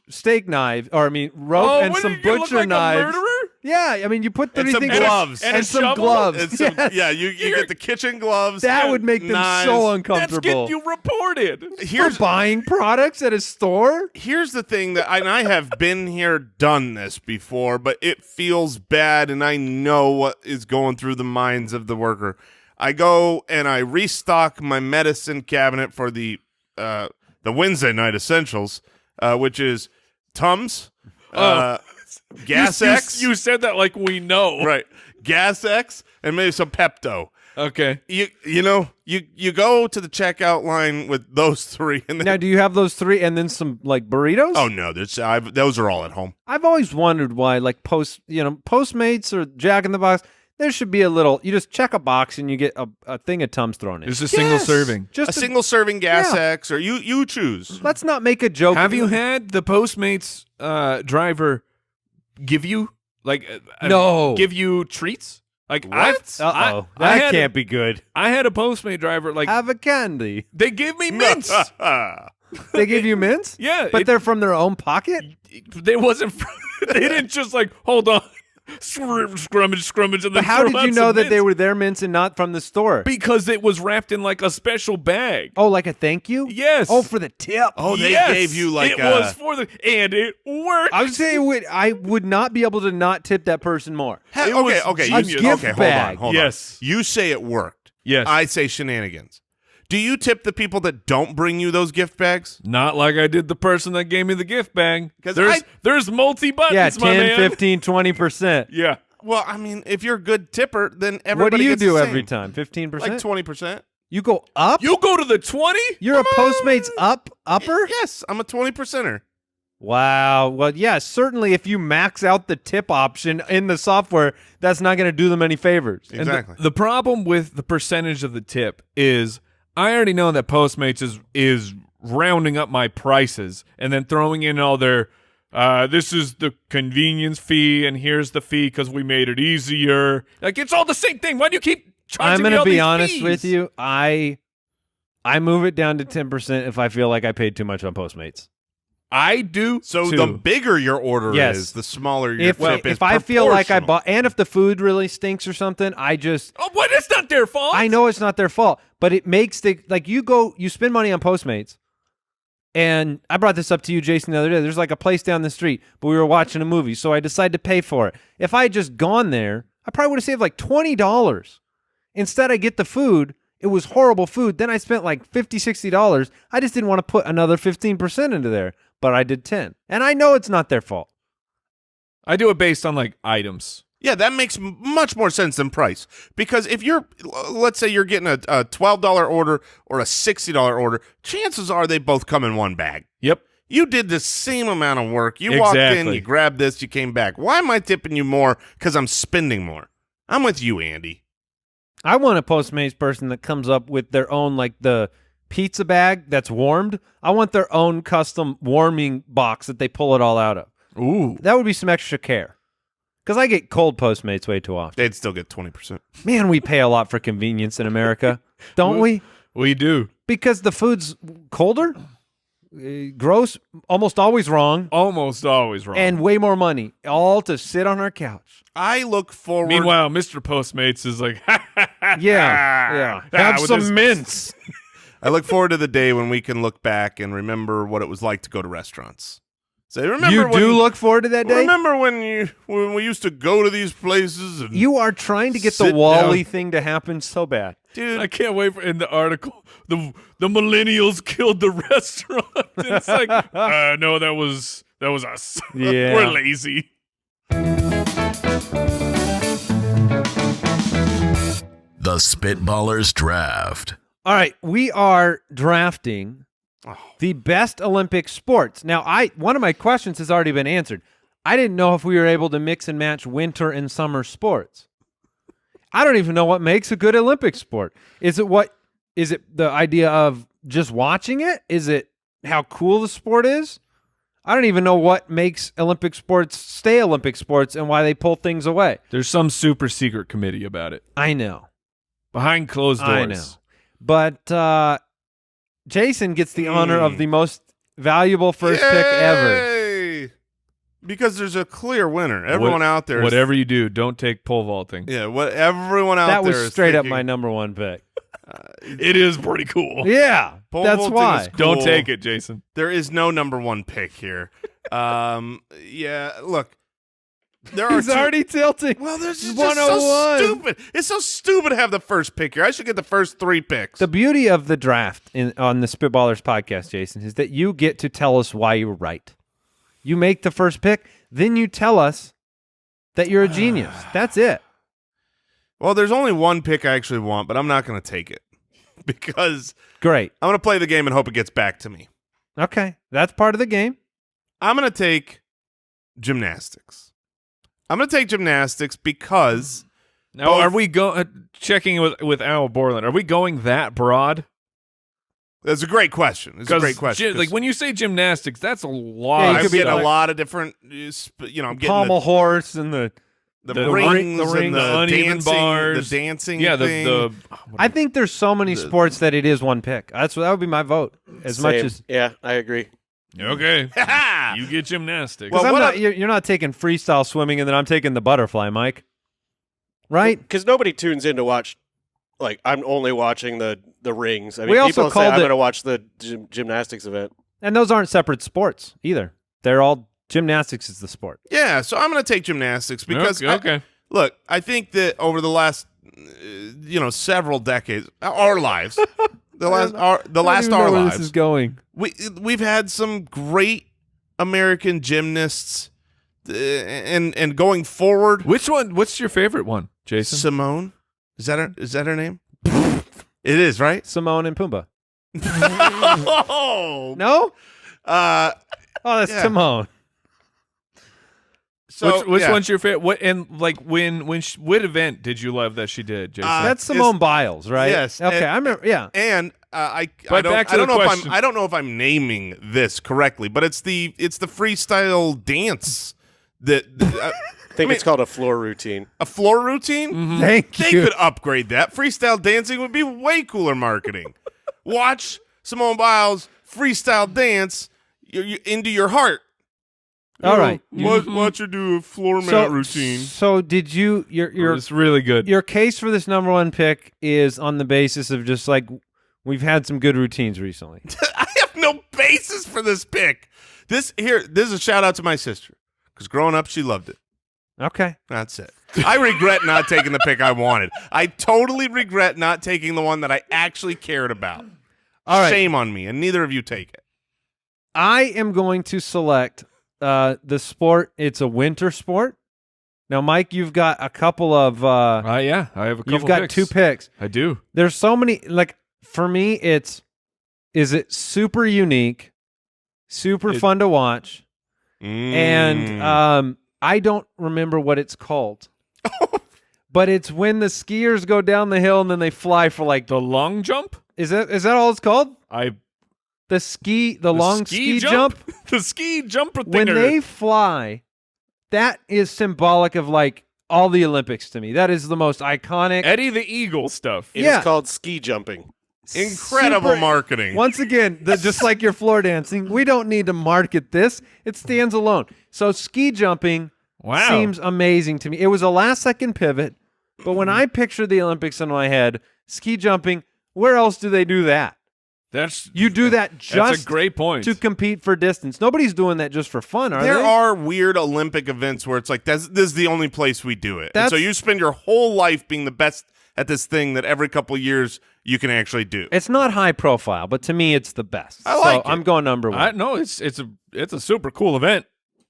S4: steak knife, or rope and
S1: what
S4: some
S1: are you gonna look
S4: butcher
S1: like, a
S4: knives.
S1: murderer?
S4: Yeah, you put
S2: And
S4: 30
S2: some
S4: things
S2: gloves.
S4: and
S1: And a
S4: some
S1: shovel?
S4: gloves.
S2: And some,
S4: Yes.
S2: yeah, you get the kitchen gloves.
S4: That
S2: and
S4: would make them
S2: knives.
S4: so
S1: That's
S4: uncomfortable.
S1: getting you reported.
S4: For buying products at a store?
S2: Here's the thing that I have been here, done this before, but it feels bad, and I know what is going through the minds of the worker. I go and I restock my medicine cabinet for the Wednesday night essentials, which is Tums, Gas X.
S1: You said that like we know.
S2: Right. Gas X and maybe some Pepto.
S1: Okay.
S2: You go to the checkout line with those three, and then
S4: Now, do you have those three and then some burritos?
S2: oh no, those are all at home.
S4: I've always wondered why Postmates or Jack in the Box, there should be a little. You just check a box and you get a thing of Tums thrown in.
S1: It's a single serving.
S4: Just
S2: A single serving Gas
S4: Yeah.
S2: X, or you choose.
S4: Let's not make a joke.
S1: Have you had the Postmates driver give you
S4: No.
S1: give you treats? Like
S2: What?
S4: Uh-oh.
S1: I
S4: That
S1: had
S4: can't be good.
S1: I had a Postmate driver
S4: Have a candy.
S1: they gave me mints.
S4: They give you mints?
S1: Yeah,
S4: But they're from their own pocket?
S1: they wasn't. They didn't just hold on, scrummage, and then
S4: But how
S1: throw
S4: did
S1: out
S4: you know
S1: some
S4: that they
S1: mints.
S4: were their mints and not from the store?
S1: Because it was wrapped in a special bag.
S4: Oh, like a thank you?
S1: Yes.
S4: Oh, for the tip.
S2: Oh, they
S1: Yes,
S2: gave you
S1: it was for the and it worked.
S4: I was saying I would not be able to not tip that person more.
S1: It was
S2: Okay.
S1: genius.
S4: gift
S2: Hold
S4: bag.
S2: on.
S1: Yes.
S2: You say it worked.
S1: Yes.
S2: I say shenanigans. Do you tip the people that don't bring you those gift bags?
S1: Not like I did the person that gave me the gift bag.
S2: 'Cause
S1: There's multi buttons,
S4: Yeah,
S1: my
S4: 10,
S1: man.
S4: 15, 20%.
S1: Yeah.
S2: Well, I mean, if you're a good tipper, then
S4: What
S2: everybody
S4: do you
S2: gets the
S4: do
S2: same.
S4: every time? 15%?
S2: Like 20%.
S4: You go up?
S1: You go to the 20?
S4: You're a Postmates upper?
S2: Yes, I'm a 20%er.
S4: Wow. Well, yeah, certainly if you max out the tip option in the software, that's not going to do them any favors.
S1: And
S2: Exactly.
S1: the problem with the percentage of the tip is I already know that Postmates is rounding up my prices and then throwing in all their this is the convenience fee and here's the fee because we made it easier. It's all the same thing. Why do you keep charging
S4: I'm
S1: me
S4: going to
S1: all
S4: be
S1: these
S4: honest
S1: fees?
S4: with you. I move it down to 10% if I feel like I paid too much on Postmates.
S1: I do
S2: So
S1: too.
S2: the bigger your order
S4: Yes.
S2: is, the smaller your tip is.
S4: If I feel like I
S2: proportional.
S4: bought, and if the food really stinks or something, I just
S1: Oh, what? It's not their fault.
S4: I know it's not their fault, but it makes you spend money on Postmates. And I brought this up to you, Jason, the other day. There's a place down the street, but we were watching a movie, so I decided to pay for it. If I had just gone there, I probably would have saved $20. Instead, I get the food. It was horrible food. Then I spent $50, $60. I just didn't want to put another 15% into there, but I did 10. And I know it's not their fault.
S1: I do it based on items.
S2: Yeah, that makes much more sense than price. Because if let's say you're getting a $12 order or a $60 order, chances are they both come in one bag.
S1: Yep.
S2: You did the same amount of work. You walked in,
S1: Exactly.
S2: you grabbed this, you came back. Why am I tipping you more? Because I'm spending more. I'm with you, Andy.
S4: I want a Postmates person that comes up with their own, the pizza bag that's warmed. I want their own custom warming box that they pull it all out of.
S1: Ooh.
S4: That would be some extra care. Because I get cold Postmates way too often.
S2: They'd still get 20%.
S4: Man, we pay a lot for convenience in America, don't we?
S1: We do.
S4: Because the food's colder, gross, almost always wrong,
S1: Almost always wrong.
S4: and way more money, all to sit on our couch.
S2: I look forward.
S1: meanwhile, Mr. Postmates is like,
S4: Yeah. Have
S1: with
S4: some
S1: this-
S4: mints.
S2: I look forward to the day when we can look back and remember what it was like to go to restaurants. Say, remember
S4: You
S2: when,
S4: do look forward to that day?
S2: Remember when we used to go to these places and
S4: You are trying to get the
S2: Sit
S4: Wall-E
S2: down.
S4: thing to happen so bad.
S2: dude,
S1: I can't wait for in the article the millennials killed the restaurant. It's like, no, that was us.
S4: Yeah.
S1: We're lazy.
S3: The Spitballers Draft.
S4: All right, we are drafting the best Olympic sports. Now, one of my questions has already been answered. I didn't know if we were able to mix and match winter and summer sports. I don't even know what makes a good Olympic sport. Is it the idea of just watching it? Is it how cool the sport is? I don't even know what makes Olympic sports stay Olympic sports and why they pull things away.
S1: There's some super secret committee about it.
S4: I know.
S1: Behind closed doors.
S4: I know. But Jason gets the honor of the most valuable first pick ever.
S2: Yay! Because there's a clear winner. Everyone out there.
S1: Whatever you do, don't take pole vaulting.
S2: Yeah, what everyone out
S4: That
S2: there
S4: was
S2: is
S4: straight up
S2: thinking,
S4: my number one pick.
S1: It is pretty cool.
S4: Yeah,
S2: Pole
S4: that's
S2: vaulting
S4: why.
S2: is cool.
S1: Don't take it, Jason.
S2: There is no number one pick here. Yeah, look. There are
S4: He's already tilting.
S2: Well, this is just
S4: 101.
S2: so stupid. It's so stupid to have the first pick here. I should get the first 3 picks.
S4: The beauty of the draft on the Spitballers podcast, Jason, is that you get to tell us why you were right. You make the first pick, then you tell us that you're a genius. That's it.
S2: Well, there's only one pick I actually want, but I'm not going to take it because
S4: Great.
S2: I'm going to play the game and hope it gets back to me.
S4: Okay, that's part of the game.
S2: I'm going to take gymnastics. I'm going to take gymnastics because
S1: Now, are we checking with Al Borland? Are we going that broad?
S2: that's a great question. It's a great question.
S1: Like when you say gymnastics, that's a lot.
S4: Yeah, you
S2: I'm
S4: could be
S2: getting
S4: like-
S2: a lot of different, I'm getting
S4: Pommel horse and the
S2: the
S1: the
S2: rings
S1: ring- the
S2: and the
S1: uneven
S2: dancing,
S1: bars.
S2: the dancing
S1: Yeah,
S2: thing.
S1: the
S4: I think there's so many sports that it is one pick. That would be my vote. As much
S5: Same.
S4: as
S5: Yeah, I agree.
S1: okay. You get gymnastics.
S2: Well,
S4: because you're not taking freestyle swimming, and then I'm taking the butterfly, Mike. Right?
S5: Because nobody tunes in to watch. Like I'm only watching the rings. I mean,
S4: We also
S5: people say
S4: called
S5: I'm
S4: it-
S5: going to watch the gymnastics event.
S4: And those aren't separate sports either. They're all gymnastics is the sport.
S2: Yeah, so I'm going to take gymnastics because
S1: okay.
S2: Look, I think that over the last, several decades, our lives, the last our lives,
S4: This is going.
S2: we've had some great American gymnasts, and going forward,
S1: Which one? What's your favorite one, Jason?
S2: Simone, is that her name? It is, right?
S4: Simone and Pumbaa.
S2: Oh,
S4: No?
S2: uh,
S4: Oh, that's
S2: Yeah.
S4: Timon.
S2: so
S1: which
S2: yeah.
S1: one's your favorite? What what event did you love that she did, Jason?
S4: That's Simone Biles, right?
S2: yes,
S4: Okay,
S2: and-
S4: I remember. Yeah.
S2: And I
S1: But
S2: don't,
S1: back to
S2: I don't
S1: the
S2: know
S1: question.
S2: if I don't know if I'm naming this correctly, but it's the freestyle dance that
S5: I think it's called a floor routine.
S2: a floor routine.
S1: Mm-hmm.
S4: Thank
S2: They
S4: you.
S2: could upgrade that. Freestyle dancing would be way cooler marketing. Watch Simone Biles freestyle dance into your heart.
S4: All right.
S2: Watch her do a floor mat routine.
S4: So did you? Your
S1: It's really good.
S4: your case for this number one pick is on the basis of just like we've had some good routines recently.
S2: I have no basis for this pick. This is a shout out to my sister because growing up she loved it.
S4: Okay.
S2: That's it. I regret not taking the pick I wanted. I totally regret not taking the one that I actually cared about.
S4: All right.
S2: Shame on me, and neither of you take it.
S4: I am going to select the sport. It's a winter sport. Now, Mike, you've got a couple of.
S1: Yeah, I have a couple.
S4: You've got
S1: picks.
S4: 2 picks.
S1: I do.
S4: There's so many. Like for me, is it super unique, super fun to watch, and I don't remember what it's called. But it's when the skiers go down the hill and then they fly for like
S1: The long jump.
S4: is that all it's called?
S1: The
S4: The long ski jump?
S1: The ski jumper
S4: When
S1: thinger.
S4: they fly, that is symbolic of like all the Olympics to me. That is the most iconic.
S1: Eddie the Eagle stuff.
S5: It is
S4: Yeah.
S5: called ski jumping.
S2: Incredible
S4: Super-
S2: marketing.
S4: Once again, just like your floor dancing, we don't need to market this. It stands alone. So ski jumping
S1: Wow.
S4: seems amazing to me. It was a last-second pivot, but when I picture the Olympics in my head, ski jumping, where else do they do that? You do that
S1: That's
S4: just
S1: a great point.
S4: to compete for distance. Nobody's doing that just for fun, are
S2: There
S4: they?
S2: are weird Olympic events where it's like this is the only place we do it. And so
S4: That's-
S2: you spend your whole life being the best at this thing that every couple of years you can actually do.
S4: It's not high profile, but to me, it's the best.
S2: I like
S4: so
S2: it.
S4: I'm going number one.
S1: No, it's a super cool event.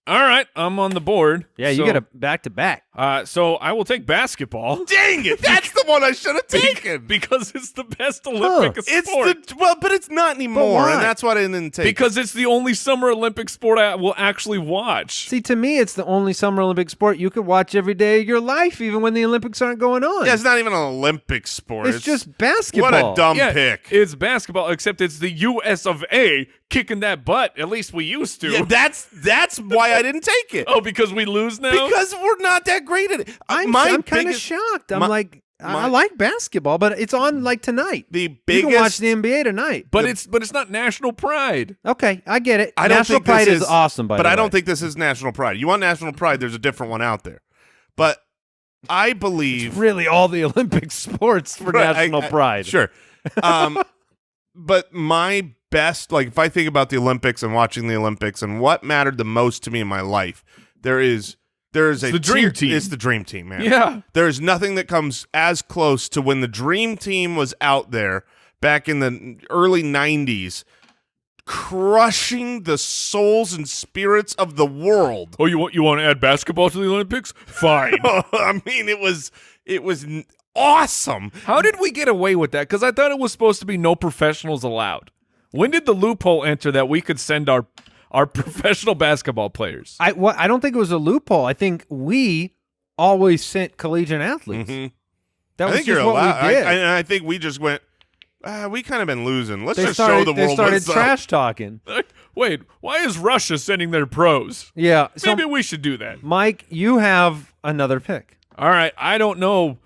S1: All right, I'm on the board.
S4: Yeah, you
S1: So,
S4: get a back-to-back.
S1: So I will take basketball.
S2: Dang it! That's the one I should have taken.
S1: Because it's the best Olympic
S2: It's
S1: sport.
S2: but it's not anymore,
S4: why?
S2: and that's why I didn't take.
S1: Because it's the only Summer Olympic sport I will actually watch.
S4: See, to me, it's the only Summer Olympic sport you could watch every day of your life, even when the Olympics aren't going on.
S2: yeah, it's not even an Olympic sport.
S4: it's just basketball.
S2: what a dumb
S1: Yeah,
S2: pick.
S1: It's basketball, except it's the U.S. of A. kicking that butt. At least we used to.
S2: Yeah, that's why I didn't take it.
S1: Oh, because we lose now?
S2: Because we're not that great at it.
S4: I'm
S2: My
S4: kind of
S2: biggest-
S4: shocked. I'm
S2: my-
S4: like, I like basketball, but it's on like tonight.
S2: The
S4: You
S2: biggest.
S4: can watch the NBA tonight.
S1: But it's not national pride.
S4: Okay, I get it.
S2: I don't
S4: National
S2: think
S4: Pride
S2: this
S4: is awesome,
S2: but
S4: the way.
S2: I don't think this is national pride. You want national pride? There's a different one out there. But I believe
S4: really all the Olympic sports for
S2: Right,
S4: national pride.
S2: Sure. But my best, like if I think about the Olympics and watching the Olympics and what mattered the most to me in my life, there is a
S1: the dream team.
S2: It's the dream team, man.
S1: Yeah.
S2: There is nothing that comes as close to when the dream team was out there back in the early 90s, crushing the souls and spirits of the world.
S1: Oh, you want to add basketball to the Olympics? Fine.
S2: I mean, it was awesome.
S1: How did we get away with that? Because I thought it was supposed to be no professionals allowed. When did the loophole enter that we could send our professional basketball players?
S4: I don't think it was a loophole. I think we always sent collegiate athletes.
S2: Mhm.
S4: That
S2: I
S4: was
S2: think
S4: just
S2: you're
S4: what
S2: allowed.
S4: we did.
S2: I think we just went. We kind of been losing. Let's
S4: they
S2: just
S4: started,
S2: show the world.
S4: they started
S2: what's up.
S4: trash talking.
S1: Wait, why is Russia sending their pros?
S4: Yeah. So,
S1: Maybe we should do that.
S4: Mike, you have another pick.
S1: All right, I don't know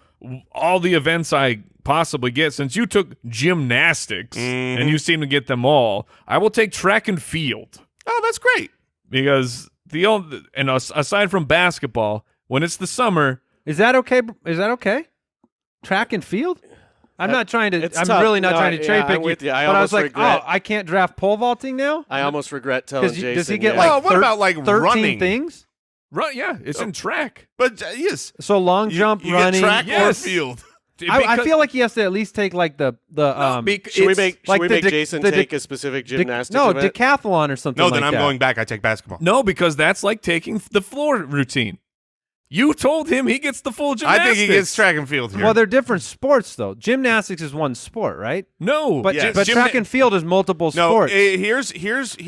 S1: all the events I possibly get since you took gymnastics and you seem to get them all. I will take track and field
S2: Oh, that's great.
S1: because aside from basketball, when it's the summer,
S4: Is that okay? Is that okay? Track and field? I'm not trying to.
S5: it's
S4: I'm
S5: tough.
S4: really not
S5: No,
S4: trying to cherry
S5: yeah,
S4: pick
S5: I'm with you. I
S4: But I was
S5: almost
S4: like,
S5: regret-
S4: I can't draft pole vaulting now.
S5: I almost regret telling Jason.
S4: Does he get
S5: yeah.
S4: like
S2: Well, what about, like,
S4: 13
S2: running?
S4: things?
S1: right? Yeah, it's in track.
S2: But yes,
S4: So long jump,
S2: you
S4: running.
S2: get track
S1: yes.
S2: or field.
S4: I feel like he has to at least take like the
S5: Should we make
S4: like the
S5: Jason
S4: the
S5: take a specific gymnastics
S4: no
S5: event?
S4: decathlon or something.
S2: No,
S4: like
S2: then I'm
S4: that.
S2: going back. I take basketball.
S1: no, because that's like taking the floor routine. You told him he gets the full
S2: I
S1: gymnastics.
S2: think he gets track and field here.
S4: Well, they're different sports though. Gymnastics is one sport, right?
S1: No,
S4: But
S2: Yes.
S4: but track and field is multiple
S2: no,
S4: sports.
S2: here's.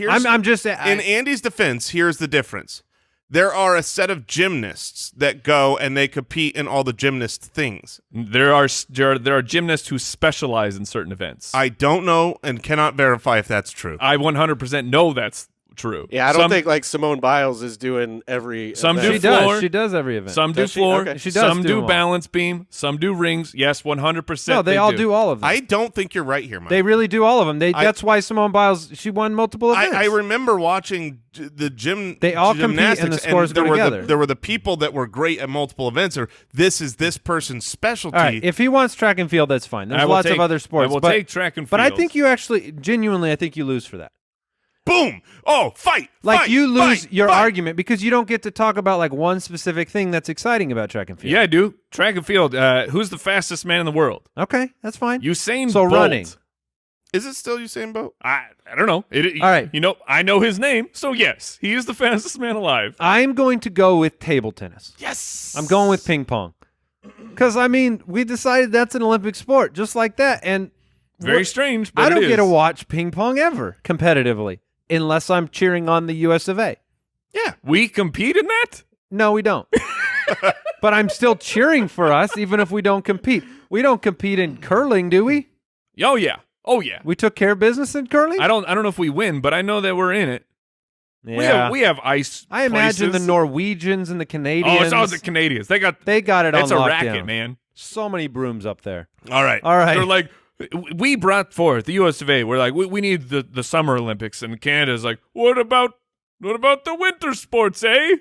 S4: I'm just
S2: in Andy's defense. Here's the difference. There are a set of gymnasts that go and they compete in all the gymnast things.
S1: there are gymnasts who specialize in certain events.
S2: I don't know and cannot verify if that's true.
S1: I 100% know that's true.
S5: Yeah, I don't
S1: Some-
S5: think like Simone Biles is doing every.
S1: Some
S5: event.
S1: do
S4: she
S1: floor.
S4: does. She does every event.
S1: Some do
S5: Does she?
S1: floor.
S5: Okay.
S4: She does
S1: Some
S4: do
S1: do
S4: them all.
S1: balance beam. Some do rings. Yes, 100%.
S4: no, they all do all of them.
S2: I don't think you're right here, Mike.
S4: They really do all of them. That's why Simone Biles she won multiple events.
S2: I remember watching the gym.
S4: They all compete and the
S2: gymnastics,
S4: scores
S2: there
S4: go
S2: were
S4: together.
S2: there were the people that were great at multiple events, or this is this person's specialty.
S4: All right, if he wants track and field, that's fine. There's
S1: I will
S4: lots
S1: take-
S4: of other sports.
S1: I will
S4: but,
S1: take track and field.
S4: But I think you actually, genuinely, I think you lose for that.
S2: Boom! Oh, fight!
S4: Like
S2: fight,
S4: you lose
S2: fight,
S4: your
S2: fight.
S4: argument because you don't get to talk about like one specific thing that's exciting about track and field.
S1: Yeah, I do. Track and field. Who's the fastest man in the world?
S4: Okay, that's fine.
S1: Usain
S4: So
S1: Bolt.
S4: running.
S2: Is it still Usain Bolt?
S1: I don't know.
S4: All right.
S1: You know, I know his name, so yes, he is the fastest man alive.
S4: I'm going to go with table tennis.
S2: Yes.
S4: I'm going with ping pong. Because, I mean, we decided that's an Olympic sport, just like that. And
S1: Very strange, but
S4: I don't
S1: it
S4: get to
S1: is.
S4: watch ping pong ever competitively unless I'm cheering on the US of A.
S2: Yeah.
S1: We compete in that?
S4: No, we don't. But I'm still cheering for us, even if we don't compete. We don't compete in curling, do we?
S1: Oh yeah. Oh yeah.
S4: We took care of business in curling?
S1: I don't know if we win, but I know that we're in it.
S4: Yeah.
S1: We have ice.
S4: I imagine the
S1: places.
S4: Norwegians and the Canadians.
S1: Oh, it's always the Canadians. They got
S4: it on
S1: it's a
S4: lockdown.
S1: racket, man.
S4: So many brooms up there.
S2: All right.
S4: All right.
S1: They're like, we brought forth the US of A. We're like, we need the Summer Olympics, and Canada's like, what about the winter sports, eh?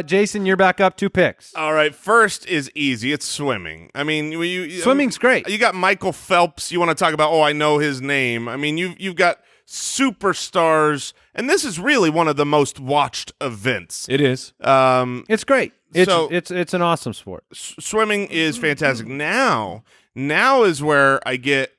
S4: Jason, you're back up 2 picks.
S2: All right. First is easy. It's swimming. I mean,
S4: Swimming's great.
S2: You got Michael Phelps. You want to talk about? Oh, I know his name. I mean, you've got superstars, and this is really one of the most watched events.
S1: It is.
S4: It's great.
S2: So-
S4: It's an awesome sport.
S2: Swimming is fantastic. Now is where I get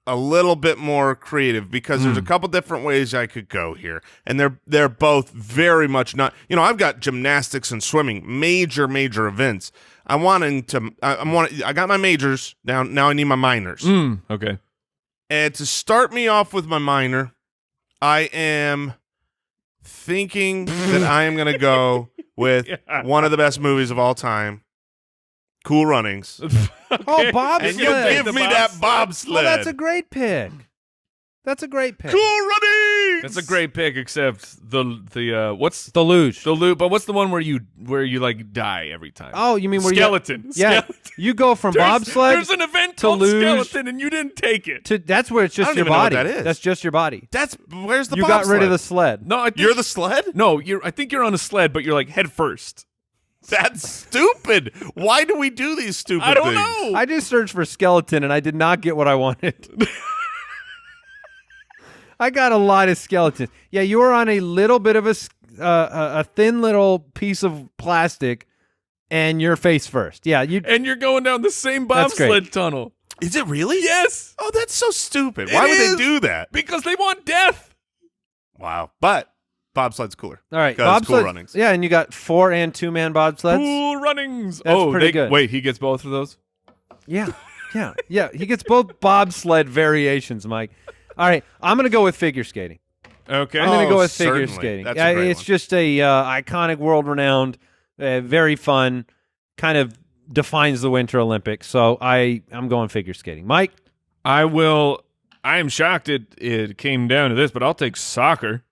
S2: a little bit more creative because there's a couple different ways I could go here, and they're both very much not. You know, I've got gymnastics and swimming, major events. I got my majors now. Now I need my minors.
S1: Okay.
S2: And to start me off with my minor, I am thinking that I am going to go with one of the best movies of all time, Cool Runnings.
S4: Oh, bobsled.
S2: And you give me that bobsled.
S4: Well, that's a great pick. That's a great pick.
S2: Cool Runnings!
S1: That's a great pick, except what's
S4: The luge.
S1: the loop? But what's the one where you like die every time?
S4: Oh, you mean where
S1: skeleton?
S4: you... Yeah,
S1: Skeleton.
S4: you go from bobsled
S1: There's an event
S4: to
S1: called
S4: luge
S1: skeleton, and you didn't take it.
S4: to... That's where it's
S2: I
S4: just
S2: don't
S4: your
S2: even know what
S4: body.
S2: that is.
S4: That's just your body.
S2: Where's the
S4: You got rid of
S2: bobsled?
S4: the sled.
S1: No, I think,
S2: You're the sled?
S1: No, I think you're on a sled, but you're like head first.
S2: That's stupid. Why do we do these stupid
S1: I don't
S2: things?
S1: know.
S4: I just searched for skeleton, and I did not get what I wanted. I got a lot of skeletons. Yeah, you were on a little bit of a thin little piece of plastic, and you're face first. Yeah, you.
S1: And you're going down the same
S4: That's great.
S1: bobsled tunnel.
S2: Is it really?
S1: Yes.
S2: Oh, that's so stupid.
S1: It
S2: Why would
S1: is.
S2: they do that?
S1: Because they want death.
S2: Wow. But bobsled's cooler.
S4: All right,
S2: 'Cause cool
S4: bobsled.
S2: runnings.
S4: Yeah, and you got 4 and 2 man bobsleds.
S1: Cool runnings.
S4: That's pretty good.
S1: Wait, he gets both of those?
S4: Yeah. He gets both bobsled variations, Mike. All right, I'm gonna go with figure skating.
S1: Okay.
S4: I'm going to go with
S2: certainly.
S4: figure skating.
S2: That's a great
S4: it's
S2: one.
S4: just a iconic, world-renowned, very fun, kind of defines the Winter Olympics. So I'm going figure skating. Mike?
S1: I am shocked it came down to this, but I'll take soccer.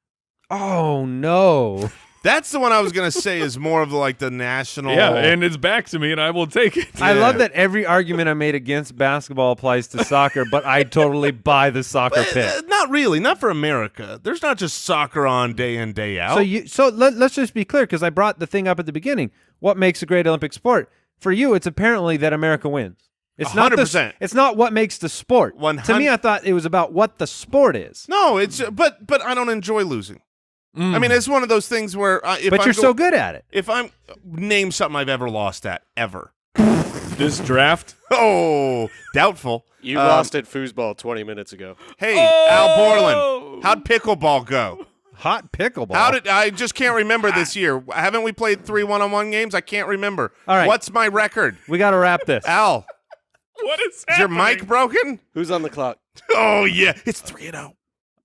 S4: Oh, no.
S2: That's the one I was going to say is more of like the national.
S1: Yeah, and it's back to me, and I will take it.
S4: I love that every argument I made against basketball applies to soccer, but I totally buy the soccer pick.
S2: Not really. Not for America. There's not just soccer on day in, day out.
S4: So let's just be clear, because I brought the thing up at the beginning. What makes a great Olympic sport? For you, it's apparently that America wins. It's not
S2: 100%.
S4: It's not what makes the sport.
S2: 100
S4: To me, I thought it was about what the sport is.
S2: No, it's but I don't enjoy losing. I mean, it's one of those things where
S4: But you're so good at it.
S2: If I'm name something I've ever lost at ever.
S1: This draft.
S2: Oh, doubtful.
S5: You lost at foosball 20 minutes ago.
S2: Hey, Al Borland, how'd pickleball go?
S4: Hot pickleball.
S2: I just can't remember this year. Haven't we played 3 one-on-one games? I can't remember.
S4: All right.
S2: What's my record?
S4: We got to wrap this.
S2: Al,
S1: What is
S2: is
S1: happening?
S2: your mic broken?
S5: Who's on the clock?
S2: Oh, yeah. It's 3-0.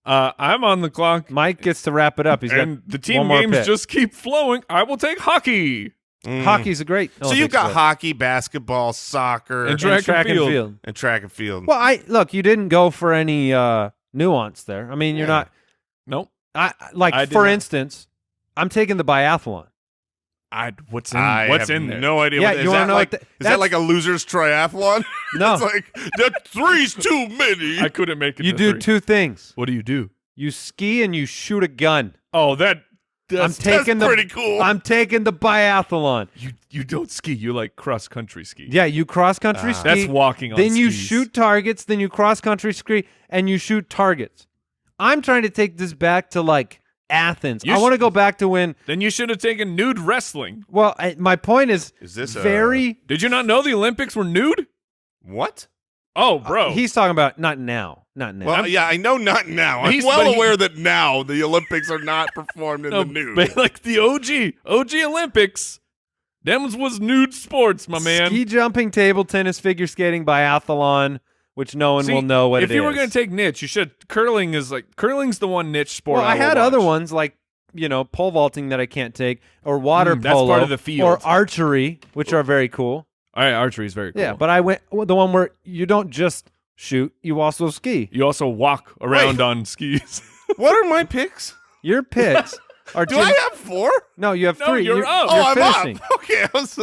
S1: I'm on the clock,
S4: Mike gets to wrap it up. He's
S1: and
S4: got
S1: the team
S4: one more
S1: games
S4: pick.
S1: just keep flowing. I will take hockey
S4: Hockey's a great.
S2: So you've got
S4: Olympic sport.
S2: hockey, basketball, soccer,
S1: And track and field.
S2: and track and field.
S4: Well, look. You didn't go for any nuance there. I mean, you're not.
S1: Nope.
S4: I
S1: I did
S4: for
S1: not.
S4: instance, I'm taking the biathlon.
S1: What's
S2: I
S1: in
S2: have
S1: there?
S2: no idea.
S4: Yeah,
S2: what, is
S4: you wanna
S2: that
S4: know
S2: like,
S4: what
S2: is
S4: that's-
S2: that like a loser's triathlon?
S4: No.
S2: It's like, that 3's too many.
S1: I couldn't make it.
S4: You
S1: to
S4: do
S1: 3.
S4: 2 things.
S1: What do?
S4: You ski and you shoot a gun.
S1: Oh, that's
S2: that's pretty cool.
S4: I'm taking the biathlon.
S1: you don't ski. You like cross country ski.
S4: Yeah, you cross country ski.
S1: That's walking on
S4: Then you
S1: skis.
S4: shoot targets. Then you cross country ski and you shoot targets. I'm trying to take this back to like Athens.
S1: You
S4: I
S1: sh-
S4: want to go back to when.
S1: Then you should have taken nude wrestling.
S4: Well, my point is
S2: this
S4: very.
S1: Did you not know the Olympics were nude?
S2: What?
S1: Oh, bro.
S4: He's talking about not now.
S2: Well, yeah, I know not now. I'm
S1: He's-
S2: well
S1: but he-
S2: aware that now the Olympics are not performed in
S1: No,
S2: the nude.
S1: but like the OG Olympics, them was nude sports, my man.
S4: Ski jumping, table tennis, figure skating, biathlon, which no one
S1: See,
S4: will know what it is.
S1: If you were going to take niche, you should. Curling's the one niche sport.
S4: Well, I had
S1: will
S4: other
S1: watch.
S4: ones like pole vaulting that I can't take, or water
S1: that's
S4: polo,
S1: part of the field.
S4: or archery, which are very cool.
S1: All right, archery is very cool.
S4: Yeah, but I went the one where you don't just shoot, you also ski.
S1: you also walk around
S2: Wait.
S1: on skis.
S2: What are my picks?
S4: Your picks are
S2: Do I have 4?
S4: No, you have
S1: No,
S4: 3.
S1: you're up.
S2: Oh,
S4: You're
S2: I'm
S4: finishing.
S2: up. Okay. I was,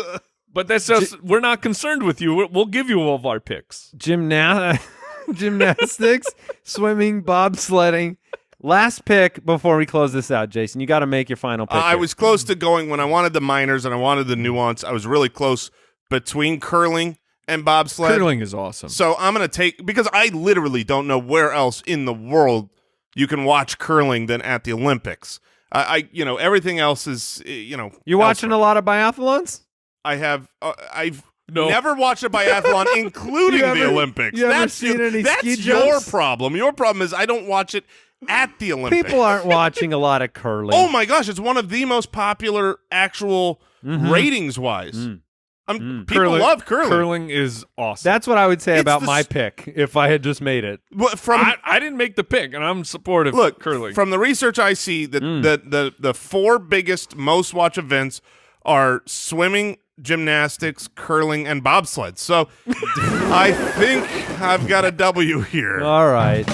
S1: But that's just we're not concerned with you. We'll give you all of our picks.
S4: Gymnastics, swimming, bobsledding. Last pick before we close this out, Jason. You got to make your final pick.
S2: I
S4: here.
S2: was close to going when I wanted the minors and I wanted the nuance. I was really close between curling and bobsled.
S1: Curling is awesome.
S2: So I'm going to take, because I literally don't know where else in the world you can watch curling than at the Olympics. Everything else is,
S4: You watching a lot of biathlons?
S2: I've
S1: No.
S2: never watched a biathlon, including the Olympics.
S4: you ever
S2: That's
S4: seen any
S2: that's
S4: ski
S2: your
S4: jumps?
S2: problem. Your problem is I don't watch it at the Olympics.
S4: People aren't watching a lot of curling.
S2: Oh my gosh, it's one of the most popular actual
S4: Mm-hmm.
S2: ratings-wise. People
S1: Curling-
S2: love curling.
S1: Curling is awesome.
S4: That's what I would say
S2: It's
S4: about
S2: the
S4: my
S2: s-
S4: pick if I had just made it.
S2: But from
S1: I didn't make the pick, and I'm supportive
S2: look
S1: of curling.
S2: from the research I see, the 4 biggest most watched events are swimming, gymnastics, curling, and bobsled. So I think I've got a W here.
S4: All right.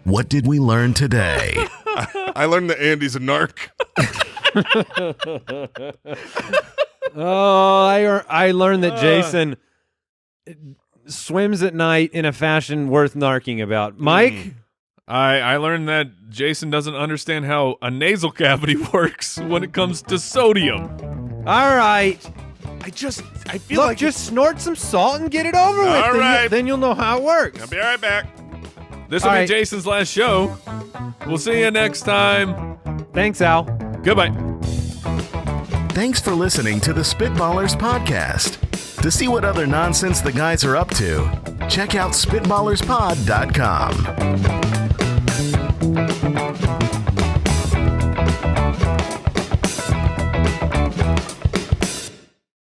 S3: What did we learn today?
S2: I learned that Andy's a narc.
S4: I learned that Jason swims at night in a fashion worth narking about. Mike?
S1: I learned that Jason doesn't understand how a nasal cavity works when it comes to sodium.
S4: All right.
S2: I feel
S4: Look,
S2: like
S4: just snort some salt and get it over with.
S2: All right.
S4: Then you'll know how it works.
S2: I'll be right back.
S1: This will
S4: All
S1: be
S4: right.
S1: Jason's last show. We'll see you next time.
S4: Thanks, Al.
S1: Goodbye.
S3: Thanks for listening to the Spitballers podcast. To see what other nonsense the guys are up to, check out SpitballersPod.com.